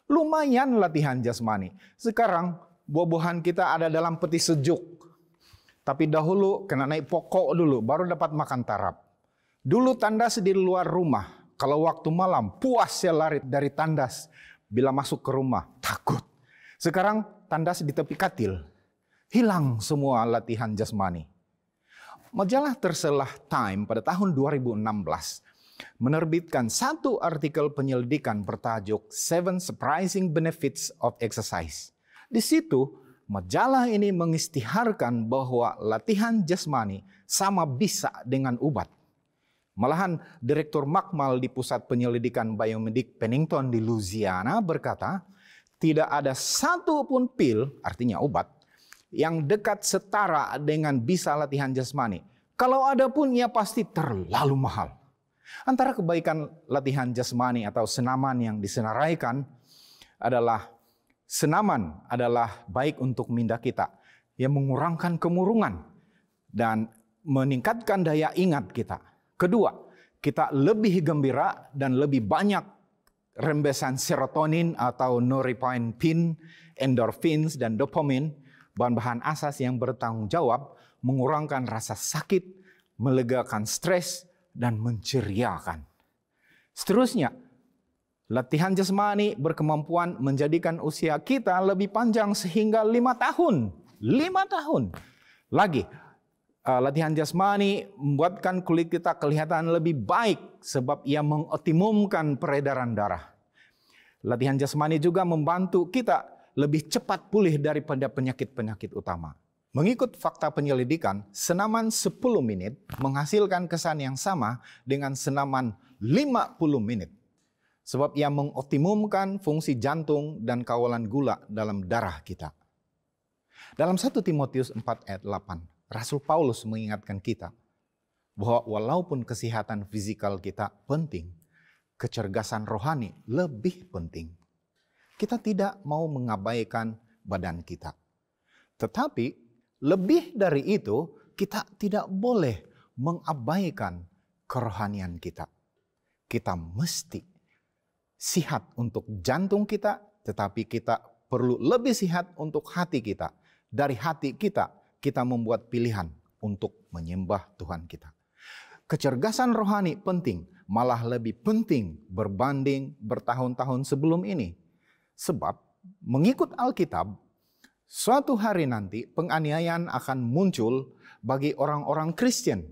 Lumayan latihan jasmani. Sekarang buah-buahan kita ada dalam peti sejuk. Tapi dahulu kena naik pokok dulu, baru dapat makan tarap. Dulu tandas di luar rumah. Kalau waktu malam, puas ya lari dari tandas. Bila masuk ke rumah, takut. Sekarang tandas di tepi katil. Hilang semua latihan jasmani. Majalah terselah Time pada tahun 2016 menerbitkan satu artikel penyelidikan bertajuk 7 Surprising Benefits of Exercise. Di situ, majalah ini mengistiharkan bahwa latihan jasmani sama bisa dengan obat. Malahan, Direktur Makmal di Pusat Penyelidikan Biomedik Pennington di Louisiana berkata, tidak ada satu pun pil, artinya obat, yang dekat setara dengan bisa latihan jasmani. Kalau ada pun, ia pasti terlalu mahal. Antara kebaikan latihan jasmani atau senaman yang disenaraikan adalah senaman adalah baik untuk minda kita yang mengurangkan kemurungan dan meningkatkan daya ingat kita. Kedua, kita lebih gembira dan lebih banyak rembesan serotonin atau norepinephrine, endorphins dan dopamin, bahan-bahan asas yang bertanggung jawab mengurangkan rasa sakit, melegakan stres, dan menceriakan. Seterusnya, latihan jasmani berkemampuan menjadikan usia kita lebih panjang sehingga 5 tahun. 5 tahun. Lagi, latihan jasmani membuatkan kulit kita kelihatan lebih baik sebab ia mengoptimumkan peredaran darah. Latihan jasmani juga membantu kita lebih cepat pulih daripada penyakit-penyakit utama. Mengikut fakta penyelidikan, senaman 10 menit menghasilkan kesan yang sama dengan senaman 50 menit. Sebab ia mengoptimumkan fungsi jantung dan kawalan gula dalam darah kita. Dalam 1 Timotius 4 ayat 8, Rasul Paulus mengingatkan kita bahwa walaupun kesehatan fisikal kita penting, kecergasan rohani lebih penting. Kita tidak mau mengabaikan badan kita. Tetapi lebih dari itu, kita tidak boleh mengabaikan kerohanian kita. Kita mesti sihat untuk jantung kita, tetapi kita perlu lebih sihat untuk hati kita. Dari hati kita, kita membuat pilihan untuk menyembah Tuhan kita. Kecergasan rohani penting, malah lebih penting berbanding bertahun-tahun sebelum ini. Sebab mengikut Alkitab, suatu hari nanti penganiayaan akan muncul bagi orang-orang Kristen.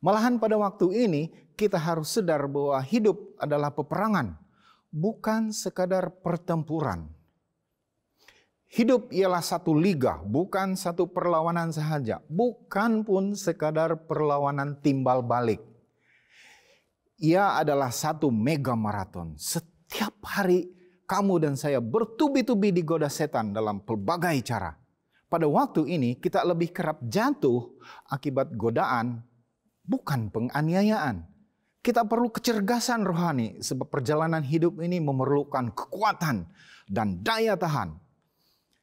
Malahan pada waktu ini kita harus sadar bahwa hidup adalah peperangan, bukan sekadar pertempuran. Hidup ialah satu liga, bukan satu perlawanan sahaja, bukan pun sekadar perlawanan timbal balik. Ia adalah satu mega maraton. Setiap hari kamu dan saya bertubi-tubi digoda setan dalam pelbagai cara. Pada waktu ini kita lebih kerap jatuh akibat godaan, bukan penganiayaan. Kita perlu kecergasan rohani sebab perjalanan hidup ini memerlukan kekuatan dan daya tahan.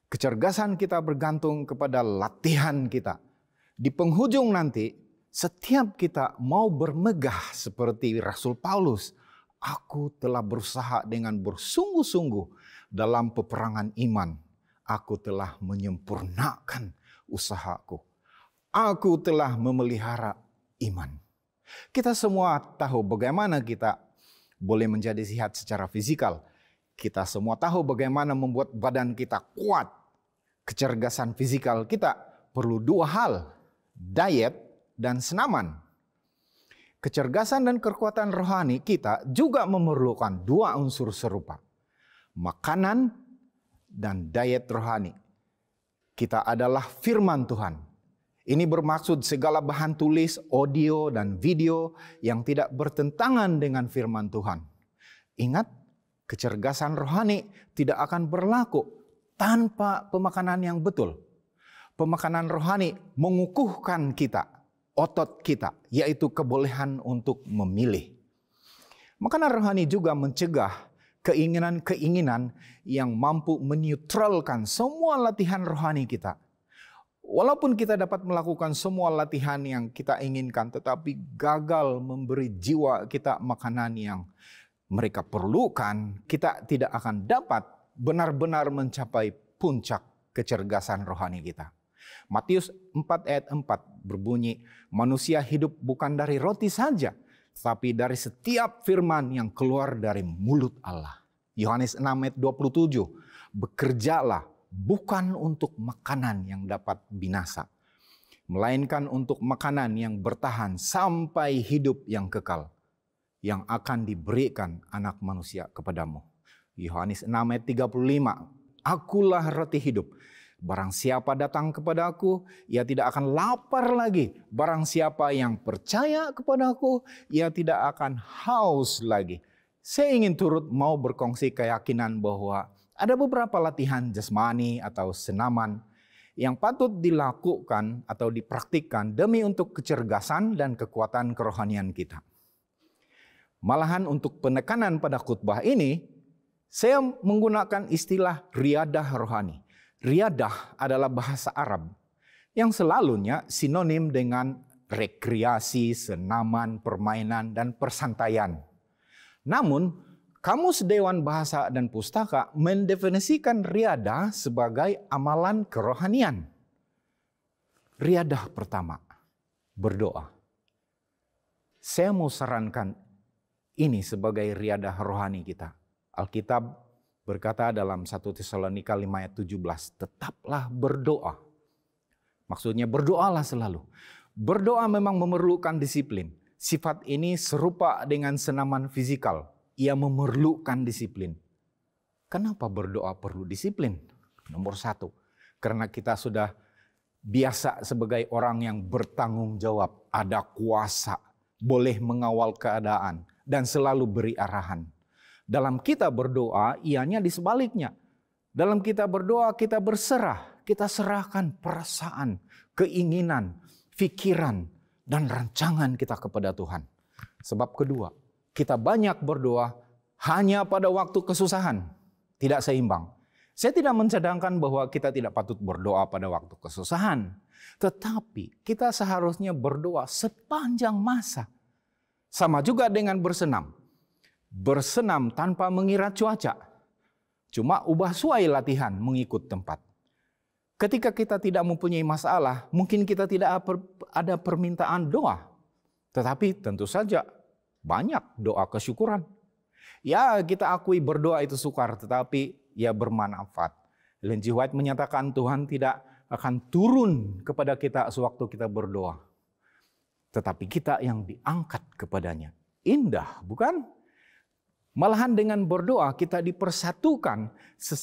Kecergasan kita bergantung kepada latihan kita. Di penghujung nanti, setiap kita mau bermegah seperti Rasul Paulus. Aku telah berusaha dengan bersungguh-sungguh dalam peperangan iman. Aku telah menyempurnakan usahaku. Aku telah memelihara iman. Kita semua tahu bagaimana kita boleh menjadi sehat secara fisikal. Kita semua tahu bagaimana membuat badan kita kuat. Kecergasan fisikal kita perlu dua hal, diet dan senaman. Kecergasan dan kekuatan rohani kita juga memerlukan dua unsur serupa, makanan dan diet rohani. Kita adalah firman Tuhan. Ini bermaksud segala bahan tulis, audio, dan video yang tidak bertentangan dengan firman Tuhan. Ingat, kecergasan rohani tidak akan berlaku tanpa pemakanan yang betul. Pemakanan rohani mengukuhkan kita, otot kita, yaitu kebolehan untuk memilih. Makanan rohani juga mencegah keinginan-keinginan yang mampu menetralkan semua latihan rohani kita. Walaupun kita dapat melakukan semua latihan yang kita inginkan, tetapi gagal memberi jiwa kita makanan yang mereka perlukan, kita tidak akan dapat benar-benar mencapai puncak kecergasan rohani kita. Matius 4 ayat 4 berbunyi, manusia hidup bukan dari roti saja, tapi dari setiap firman yang keluar dari mulut Allah. Yohanes 6 ayat 27, bekerjalah bukan untuk makanan yang dapat binasa, melainkan untuk makanan yang bertahan sampai hidup yang kekal, yang akan diberikan anak manusia kepadamu. Yohanes 6 ayat 35, akulah roti hidup. Barang siapa datang kepada aku, ia tidak akan lapar lagi. Barang siapa yang percaya kepada aku, ia tidak akan haus lagi. Saya ingin turut mau berkongsi keyakinan bahwa ada beberapa latihan jasmani atau senaman yang patut dilakukan atau dipraktikkan demi untuk kecergasan dan kekuatan kerohanian kita. Malahan untuk penekanan pada khutbah ini, saya menggunakan istilah riadah rohani. Riadah adalah bahasa Arab yang selalunya sinonim dengan rekreasi, senaman, permainan, dan persantaian. Namun, Kamus Dewan Bahasa dan Pustaka mendefinisikan riadah sebagai amalan kerohanian. Riadah pertama, berdoa. Saya mau sarankan ini sebagai riadah rohani kita. Alkitab berkata dalam 1 Tesalonika 5 ayat 17, tetaplah berdoa. Maksudnya berdoalah selalu. Berdoa memang memerlukan disiplin. Sifat ini serupa dengan senaman fisikal. Ia memerlukan disiplin. Kenapa berdoa perlu disiplin? Nomor satu, karena kita sudah biasa sebagai orang yang bertanggung jawab, ada kuasa, boleh mengawal keadaan, dan selalu beri arahan. Dalam kita berdoa, ianya di sebaliknya. Dalam kita berdoa, kita berserah. Kita serahkan perasaan, keinginan, pikiran, dan rancangan kita kepada Tuhan. Sebab kedua, kita banyak berdoa hanya pada waktu kesusahan, tidak seimbang. Saya tidak mencadangkan bahwa kita tidak patut berdoa pada waktu kesusahan, tetapi kita seharusnya berdoa sepanjang masa. Sama juga dengan bersenam. Bersenam tanpa mengira cuaca. Cuma ubah suai latihan mengikut tempat. Ketika kita tidak mempunyai masalah, mungkin kita tidak ada permintaan doa. Tetapi tentu saja banyak doa kesyukuran. Ya, kita akui berdoa itu sukar, tetapi ya bermanfaat. Ellen G. White menyatakan Tuhan tidak akan turun kepada kita sewaktu kita berdoa. Tetapi kita yang diangkat kepadanya. Indah, bukan? Malahan dengan berdoa kita dipersatukan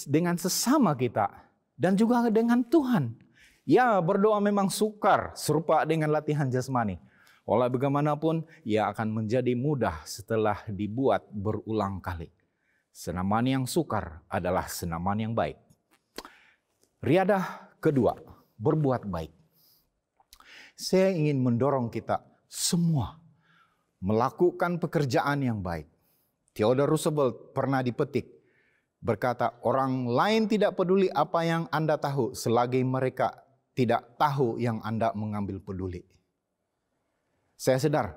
dengan sesama kita dan juga dengan Tuhan. Ya, berdoa memang sukar, serupa dengan latihan jasmani. Walau bagaimanapun, ia akan menjadi mudah setelah dibuat berulang kali. Senaman yang sukar adalah senaman yang baik. Riadah kedua, berbuat baik. Saya ingin mendorong kita semua melakukan pekerjaan yang baik. Theodore Roosevelt pernah dipetik, berkata, orang lain tidak peduli apa yang Anda tahu selagi mereka tidak tahu yang Anda mengambil peduli. Saya sadar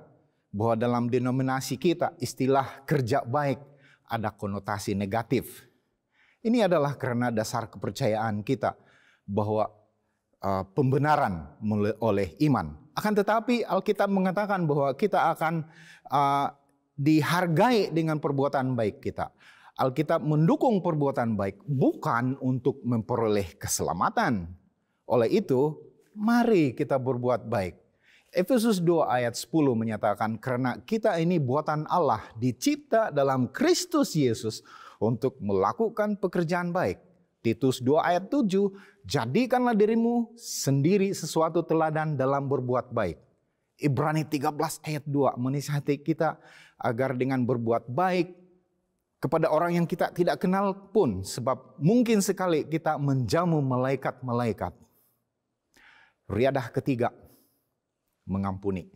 bahwa dalam denominasi kita istilah kerja baik ada konotasi negatif. Ini adalah karena dasar kepercayaan kita bahwa pembenaran oleh iman. Akan tetapi Alkitab mengatakan bahwa kita akan dihargai dengan perbuatan baik kita. Alkitab mendukung perbuatan baik bukan untuk memperoleh keselamatan. Oleh itu, mari kita berbuat baik. Efesus 2 ayat 10 menyatakan karena kita ini buatan Allah dicipta dalam Kristus Yesus untuk melakukan pekerjaan baik. Titus 2 ayat 7, jadikanlah dirimu sendiri sesuatu teladan dalam berbuat baik. Ibrani 13 ayat 2 menasihati kita agar dengan berbuat baik kepada orang yang kita tidak kenal pun, sebab mungkin sekali kita menjamu malaikat-malaikat. Riadah ketiga, mengampuni.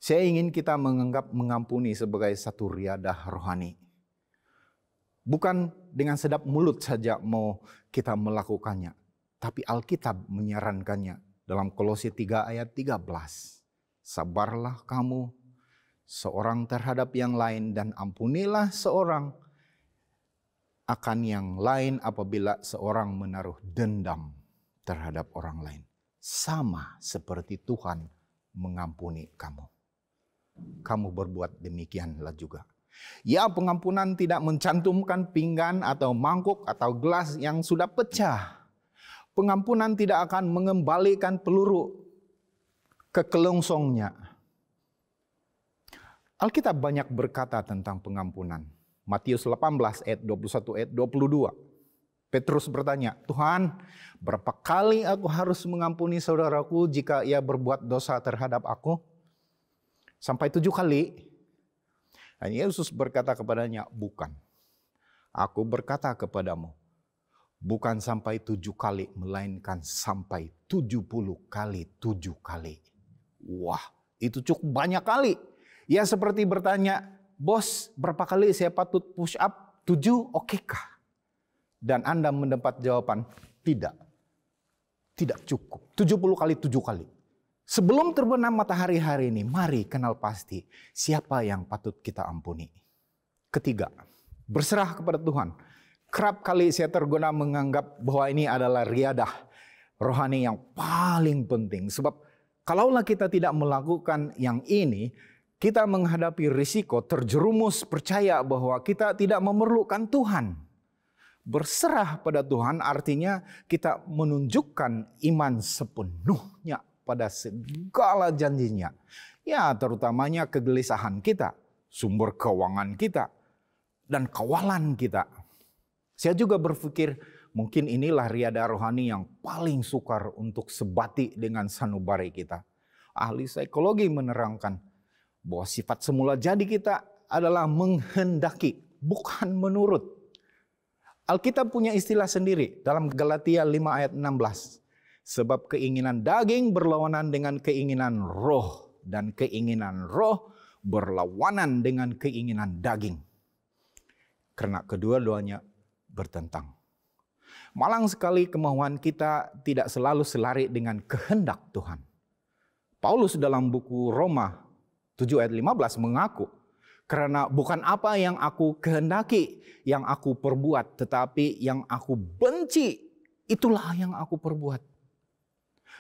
Saya ingin kita menganggap mengampuni sebagai satu riadah rohani. Bukan dengan sedap mulut saja mau kita melakukannya, tapi Alkitab menyarankannya dalam Kolose 3 ayat 13. Sabarlah kamu seorang terhadap yang lain dan ampunilah seorang akan yang lain apabila seorang menaruh dendam terhadap orang lain. Sama seperti Tuhan mengampuni kamu. Kamu berbuat demikianlah juga. Ya, pengampunan tidak mencantumkan pinggan atau mangkuk atau gelas yang sudah pecah. Pengampunan tidak akan mengembalikan peluru ke kelongsongnya. Alkitab banyak berkata tentang pengampunan. Matius 18 ayat 21 ayat 22. Petrus bertanya, Tuhan, berapa kali aku harus mengampuni saudaraku jika ia berbuat dosa terhadap aku? Sampai 7 kali. Dan Yesus berkata kepadanya, bukan. Aku berkata kepadamu, bukan sampai 7 kali, melainkan sampai 70 kali 7 kali. Wah, itu cukup banyak kali. Ya seperti bertanya, bos, berapa kali saya patut push up? 7, okekah? Dan Anda mendapat jawaban, tidak. Tidak cukup. 70 kali 7 kali. Sebelum terbenam matahari hari ini, mari kenal pasti siapa yang patut kita ampuni. Ketiga, berserah kepada Tuhan. Kerap kali saya tergoda menganggap bahwa ini adalah riadah rohani yang paling penting. Sebab kalaulah kita tidak melakukan yang ini, kita menghadapi risiko terjerumus percaya bahwa kita tidak memerlukan Tuhan. Berserah pada Tuhan artinya kita menunjukkan iman sepenuhnya pada segala janjinya. Ya, terutamanya kegelisahan kita, sumber keuangan kita, dan kawalan kita. Saya juga berpikir mungkin inilah riadah rohani yang paling sukar untuk sebati dengan sanubari kita. Ahli psikologi menerangkan bahwa sifat semula jadi kita adalah menghendaki, bukan menurut. Alkitab punya istilah sendiri dalam Galatia 5 ayat 16. Sebab keinginan daging berlawanan dengan keinginan roh, dan keinginan roh berlawanan dengan keinginan daging. Karena kedua-duanya bertentang. Malang sekali kemauan kita tidak selalu selari dengan kehendak Tuhan. Paulus dalam buku Roma 7 ayat 15 mengaku, karena bukan apa yang aku kehendaki yang aku perbuat, tetapi yang aku benci, itulah yang aku perbuat.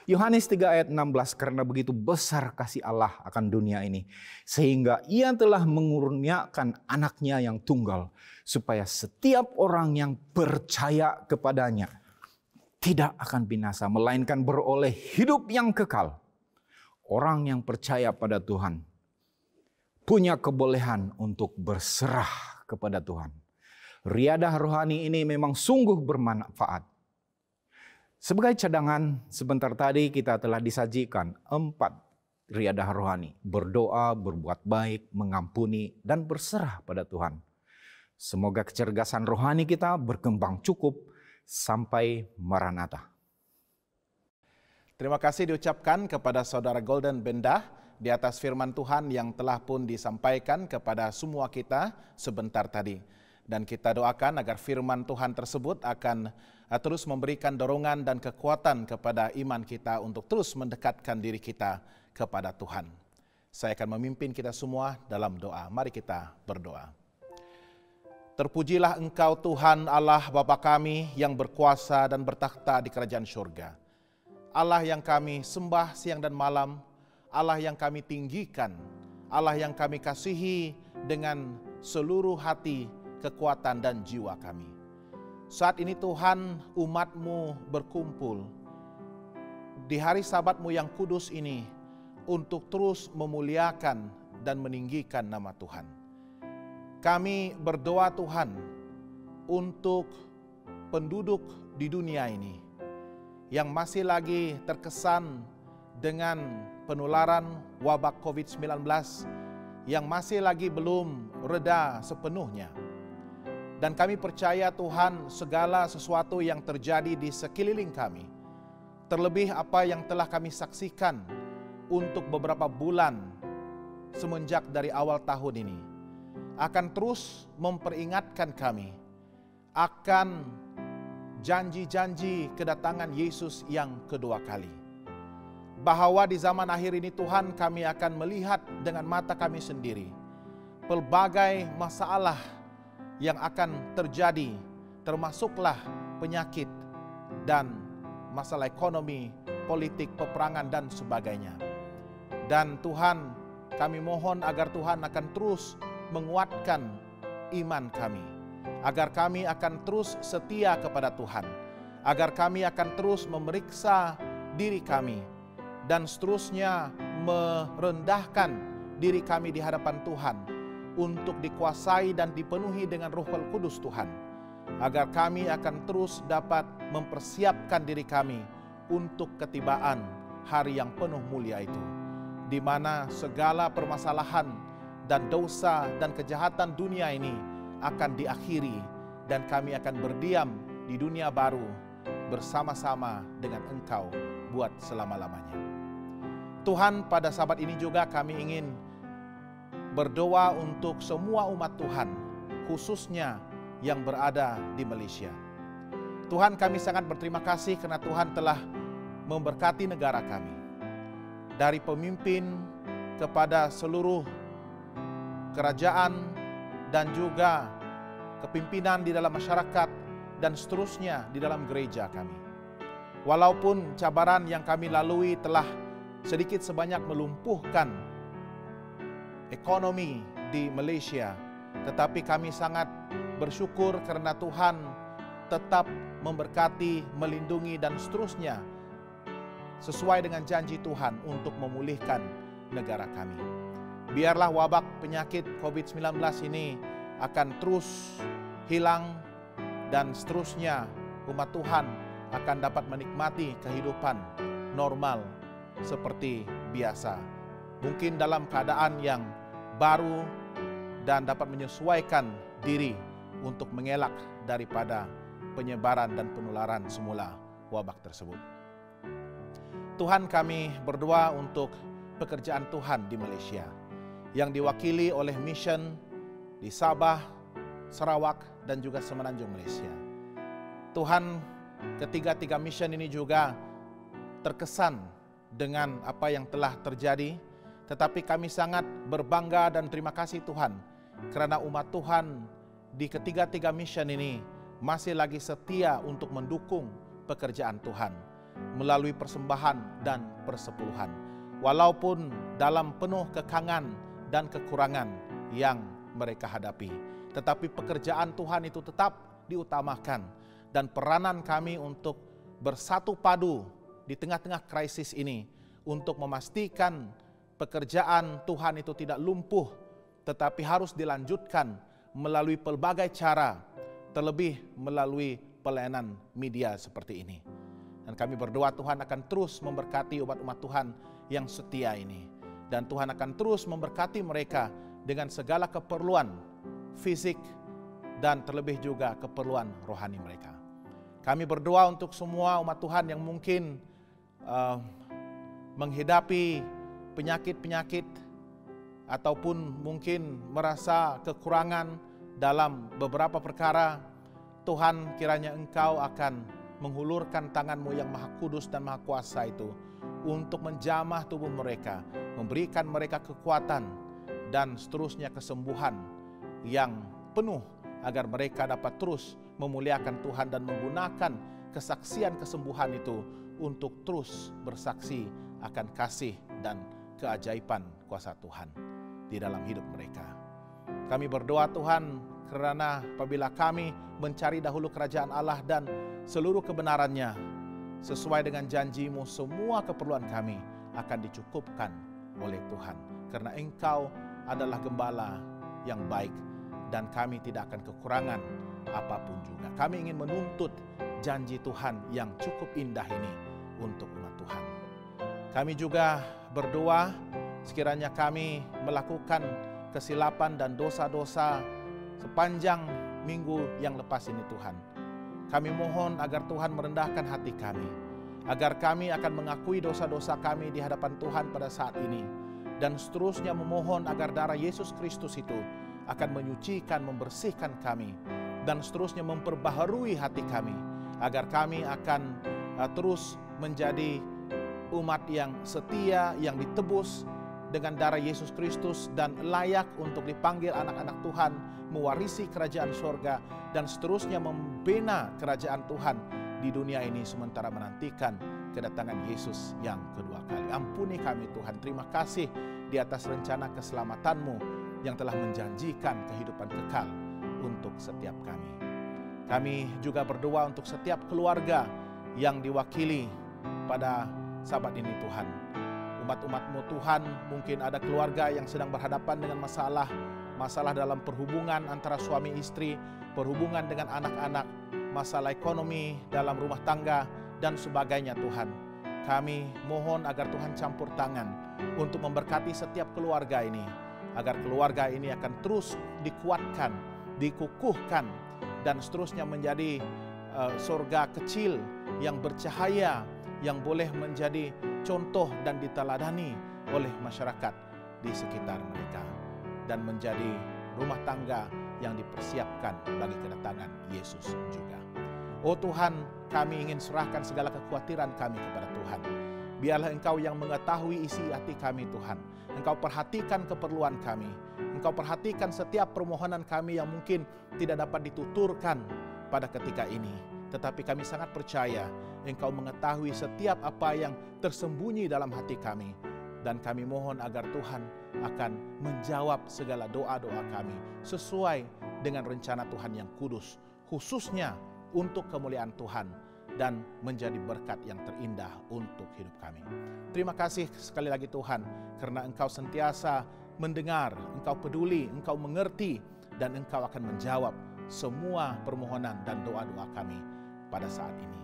Yohanes 3 ayat 16, karena begitu besar kasih Allah akan dunia ini, sehingga ia telah mengurniakan anaknya yang tunggal, supaya setiap orang yang percaya kepadanya tidak akan binasa, melainkan beroleh hidup yang kekal. Orang yang percaya pada Tuhan punya kebolehan untuk berserah kepada Tuhan. Riadah rohani ini memang sungguh bermanfaat. Sebagai cadangan, sebentar tadi kita telah disajikan 4 riadah rohani. Berdoa, berbuat baik, mengampuni, dan berserah pada Tuhan. Semoga kecerdasan rohani kita berkembang cukup sampai Maranatha. Terima kasih diucapkan kepada Saudara Golden Bendah di atas firman Tuhan yang telah pun disampaikan kepada semua kita sebentar tadi. Dan kita doakan agar firman Tuhan tersebut akan terus memberikan dorongan dan kekuatan kepada iman kita untuk terus mendekatkan diri kita kepada Tuhan. Saya akan memimpin kita semua dalam doa. Mari kita berdoa. Terpujilah Engkau Tuhan Allah Bapa kami yang berkuasa dan bertakhta di kerajaan surga. Allah yang kami sembah siang dan malam, Allah yang kami tinggikan, Allah yang kami kasihi dengan seluruh hati, kekuatan dan jiwa kami. Saat ini Tuhan, umat-Mu berkumpul di hari Sabat-Mu yang kudus ini untuk terus memuliakan dan meninggikan nama Tuhan. Kami berdoa Tuhan untuk penduduk di dunia ini yang masih lagi terkesan dengan penularan wabak COVID-19 yang masih lagi belum reda sepenuhnya. Dan kami percaya Tuhan segala sesuatu yang terjadi di sekeliling kami, terlebih apa yang telah kami saksikan untuk beberapa bulan semenjak dari awal tahun ini, akan terus memperingatkan kami akan janji-janji kedatangan Yesus yang kedua kali. Bahwa di zaman akhir ini Tuhan, kami akan melihat dengan mata kami sendiri pelbagai masalah yang akan terjadi, termasuklah penyakit dan masalah ekonomi, politik, peperangan dan sebagainya. Dan Tuhan, kami mohon agar Tuhan akan terus menguatkan iman kami, agar kami akan terus setia kepada Tuhan, agar kami akan terus memeriksa diri kami dan seterusnya merendahkan diri kami di hadapan Tuhan untuk dikuasai dan dipenuhi dengan Roh Kudus Tuhan, agar kami akan terus dapat mempersiapkan diri kami untuk ketibaan hari yang penuh mulia itu, di mana segala permasalahan dan dosa dan kejahatan dunia ini akan diakhiri dan kami akan berdiam di dunia baru bersama-sama dengan Engkau buat selama-lamanya. Tuhan, pada sabat ini juga kami ingin berdoa untuk semua umat Tuhan, khususnya yang berada di Malaysia. Tuhan, kami sangat berterima kasih karena Tuhan telah memberkati negara kami. Dari pemimpin kepada seluruh kerajaan dan juga kepimpinan di dalam masyarakat dan seterusnya di dalam gereja kami. Walaupun cabaran yang kami lalui telah sedikit sebanyak melumpuhkan ekonomi di Malaysia, tetapi kami sangat bersyukur karena Tuhan tetap memberkati, melindungi dan seterusnya sesuai dengan janji Tuhan untuk memulihkan negara kami. Biarlah wabak penyakit COVID-19 ini akan terus hilang dan seterusnya umat Tuhan akan dapat menikmati kehidupan normal seperti biasa. Mungkin dalam keadaan yang baru dan dapat menyesuaikan diri untuk mengelak daripada penyebaran dan penularan semula wabak tersebut. Tuhan, kami berdoa untuk pekerjaan Tuhan di Malaysia yang diwakili oleh mission di Sabah, Sarawak, dan juga Semenanjung Malaysia. Tuhan, ketiga-tiga mission ini juga terkesan dengan apa yang telah terjadi, tetapi kami sangat berbangga dan terima kasih Tuhan, kerana umat Tuhan di ketiga-tiga mission ini masih lagi setia untuk mendukung pekerjaan Tuhan melalui persembahan dan persepuluhan, walaupun dalam penuh kekangan dan kekurangan yang mereka hadapi. Tetapi pekerjaan Tuhan itu tetap diutamakan, dan peranan kami untuk bersatu padu di tengah-tengah krisis ini untuk memastikan pekerjaan Tuhan itu tidak lumpuh, tetapi harus dilanjutkan melalui pelbagai cara, terlebih melalui pelayanan media seperti ini. Dan kami berdoa Tuhan akan terus memberkati umat-umat Tuhan yang setia ini. Dan Tuhan akan terus memberkati mereka dengan segala keperluan fisik dan terlebih juga keperluan rohani mereka. Kami berdoa untuk semua umat Tuhan yang mungkin menghidapi penyakit-penyakit ataupun mungkin merasa kekurangan dalam beberapa perkara. Tuhan, kiranya Engkau akan menghulurkan tangan-Mu yang Maha Kudus dan Maha Kuasa itu untuk menjamah tubuh mereka, memberikan mereka kekuatan dan seterusnya kesembuhan yang penuh, agar mereka dapat terus memuliakan Tuhan dan menggunakan kesaksian kesembuhan itu untuk terus bersaksi akan kasih dan keajaiban kuasa Tuhan di dalam hidup mereka. Kami berdoa Tuhan, kerana apabila kami mencari dahulu kerajaan Allah dan seluruh kebenarannya, sesuai dengan janji-Mu, semua keperluan kami akan dicukupkan oleh Tuhan. Karena Engkau adalah gembala yang baik dan kami tidak akan kekurangan apapun juga. Kami ingin menuntut janji Tuhan yang cukup indah ini untuk umat Tuhan. Kami juga berdoa sekiranya kami melakukan kesilapan dan dosa-dosa sepanjang minggu yang lepas ini Tuhan. Kami mohon agar Tuhan merendahkan hati kami, agar kami akan mengakui dosa-dosa kami di hadapan Tuhan pada saat ini, dan seterusnya memohon agar darah Yesus Kristus itu akan menyucikan, membersihkan kami, dan seterusnya memperbaharui hati kami, agar kami akan terus menjadi umat yang setia, yang ditebus dengan darah Yesus Kristus dan layak untuk dipanggil anak-anak Tuhan, mewarisi kerajaan sorga, dan seterusnya membina kerajaan Tuhan di dunia ini sementara menantikan kedatangan Yesus yang kedua kali. Ampuni kami Tuhan, terima kasih di atas rencana keselamatan-Mu yang telah menjanjikan kehidupan kekal untuk setiap kami. Kami juga berdoa untuk setiap keluarga yang diwakili pada sabat ini Tuhan. Umat-umat-Mu Tuhan, mungkin ada keluarga yang sedang berhadapan dengan masalah dalam perhubungan antara suami istri, perhubungan dengan anak-anak, masalah ekonomi dalam rumah tangga, dan sebagainya Tuhan. Kami mohon agar Tuhan campur tangan untuk memberkati setiap keluarga ini, agar keluarga ini akan terus dikuatkan, dikukuhkan, dan seterusnya menjadi surga kecil yang bercahaya, yang boleh menjadi contoh dan diteladani oleh masyarakat di sekitar mereka, dan menjadi rumah tangga yang dipersiapkan bagi kedatangan Yesus juga. Oh Tuhan, kami ingin serahkan segala kekhawatiran kami kepada Tuhan. Biarlah Engkau yang mengetahui isi hati kami Tuhan. Engkau perhatikan keperluan kami. Engkau perhatikan setiap permohonan kami yang mungkin tidak dapat dituturkan pada ketika ini. Tetapi kami sangat percaya Engkau mengetahui setiap apa yang tersembunyi dalam hati kami. Dan kami mohon agar Tuhan akan menjawab segala doa-doa kami sesuai dengan rencana Tuhan yang kudus, khususnya untuk kemuliaan Tuhan dan menjadi berkat yang terindah untuk hidup kami. Terima kasih sekali lagi Tuhan, karena Engkau sentiasa mendengar, Engkau peduli, Engkau mengerti, dan Engkau akan menjawab semua permohonan dan doa-doa kami pada saat ini.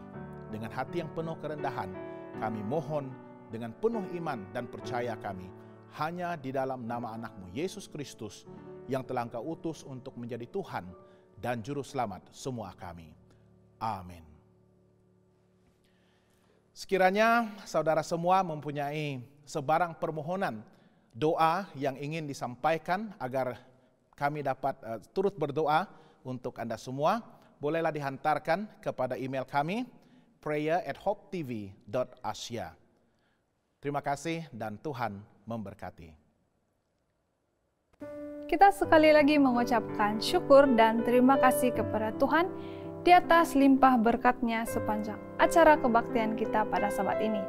Dengan hati yang penuh kerendahan, kami mohon dengan penuh iman dan percaya kami, hanya di dalam nama anak-Mu Yesus Kristus yang telah Engkau utus untuk menjadi Tuhan dan Juru Selamat semua kami. Amin. Sekiranya saudara semua mempunyai sebarang permohonan doa yang ingin disampaikan agar kami dapat turut berdoa untuk Anda semua, bolehlah dihantarkan kepada email kami prayer@hopetv.asia. Terima kasih dan Tuhan memberkati. Kita sekali lagi mengucapkan syukur dan terima kasih kepada Tuhan di atas limpah berkat-Nya sepanjang acara kebaktian kita pada Sabat ini.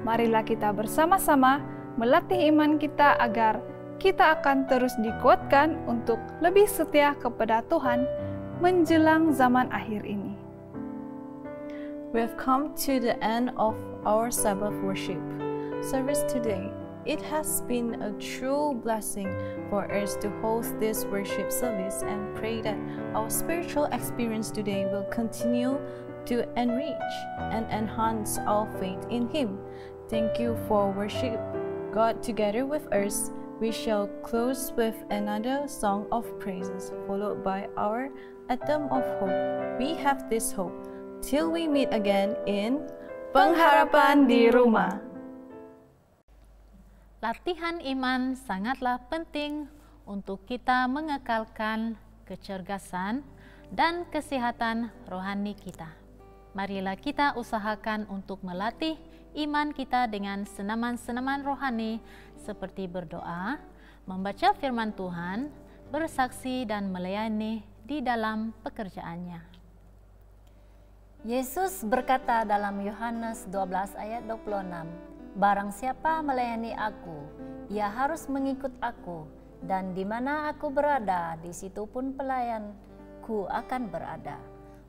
Marilah kita bersama-sama melatih iman kita agar kita akan terus dikuatkan untuk lebih setia kepada Tuhan menjelang zaman akhir ini. We have come to the end of our Sabbath worship service today. It has been a true blessing for us to host this worship service and pray that our spiritual experience today will continue to enrich and enhance our faith in Him. Thank you for worship God together with us. We shall close with another song of praises, followed by our anthem of hope. We have this hope till we meet again in Pengharapan di Rumah. Latihan iman sangatlah penting untuk kita mengekalkan kecergasan dan kesehatan rohani kita. Marilah kita usahakan untuk melatih iman kita dengan senaman-senaman rohani seperti berdoa, membaca firman Tuhan, bersaksi dan melayani di dalam pekerjaannya. Yesus berkata dalam Yohanes 12 ayat 26, "Barang siapa melayani aku, ia harus mengikut aku, dan di mana aku berada, di situ pun pelayanku akan berada.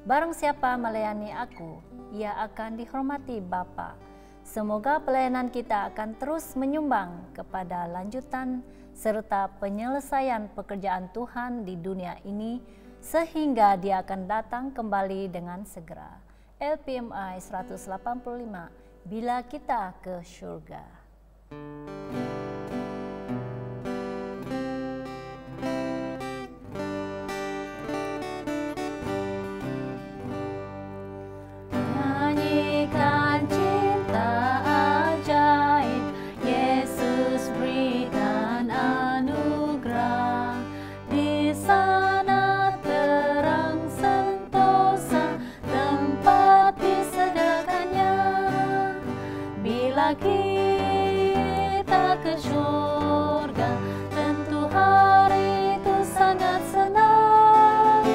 Barang siapa melayani aku, ia akan dihormati Bapa." Semoga pelayanan kita akan terus menyumbang kepada lanjutan serta penyelesaian pekerjaan Tuhan di dunia ini, sehingga Dia akan datang kembali dengan segera. LPMI 185, bila kita ke surga. Nyanyikan cinta ajaib, Yesus berikan anugerah. Di sana terang sentosa, tempat disediakannya. Bila kita ke surga, tentu hari itu sangat senang.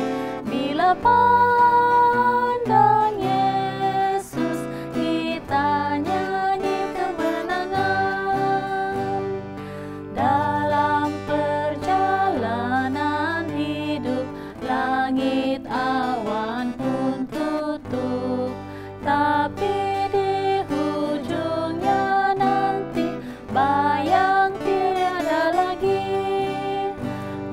Bila pandang Yesus, kita nyanyi kemenangan. Dalam perjalanan hidup, langit awan pun tutup, tapi di ujungnya nanti bayang tiada lagi.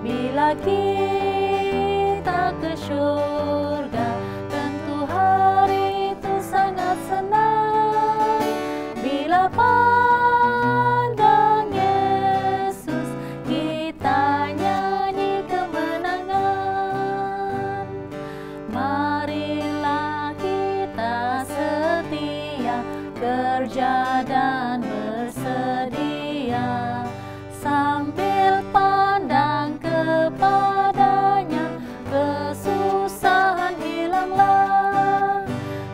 Bila kita ke surga, tentu hari itu sangat senang. Bila pandang Yesus, kita nyanyi kemenangan. Marilah kita setia, kerja dan bersedia, sambil pandang kepadanya, kesusahan hilanglah.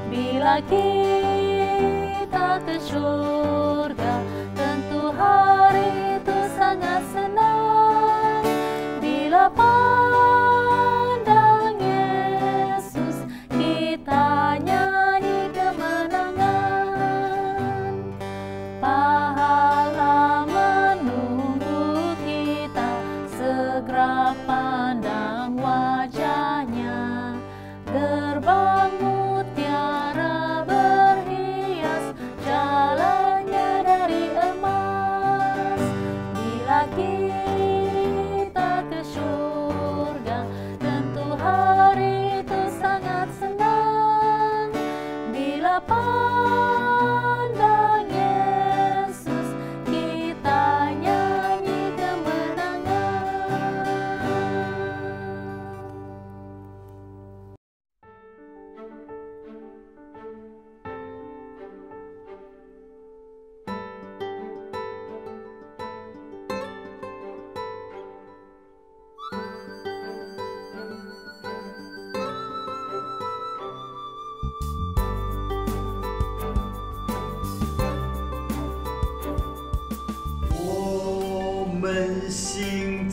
Bila kita ke surga, tentu hari itu sangat senang. Bila pandang Yesus, kita nyanyi kemenangan. Pahala menunggu kita, segera pandang wajahnya. Gerbang mutiara berhias, jalannya dari emas. Bila kita ke surga,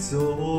走。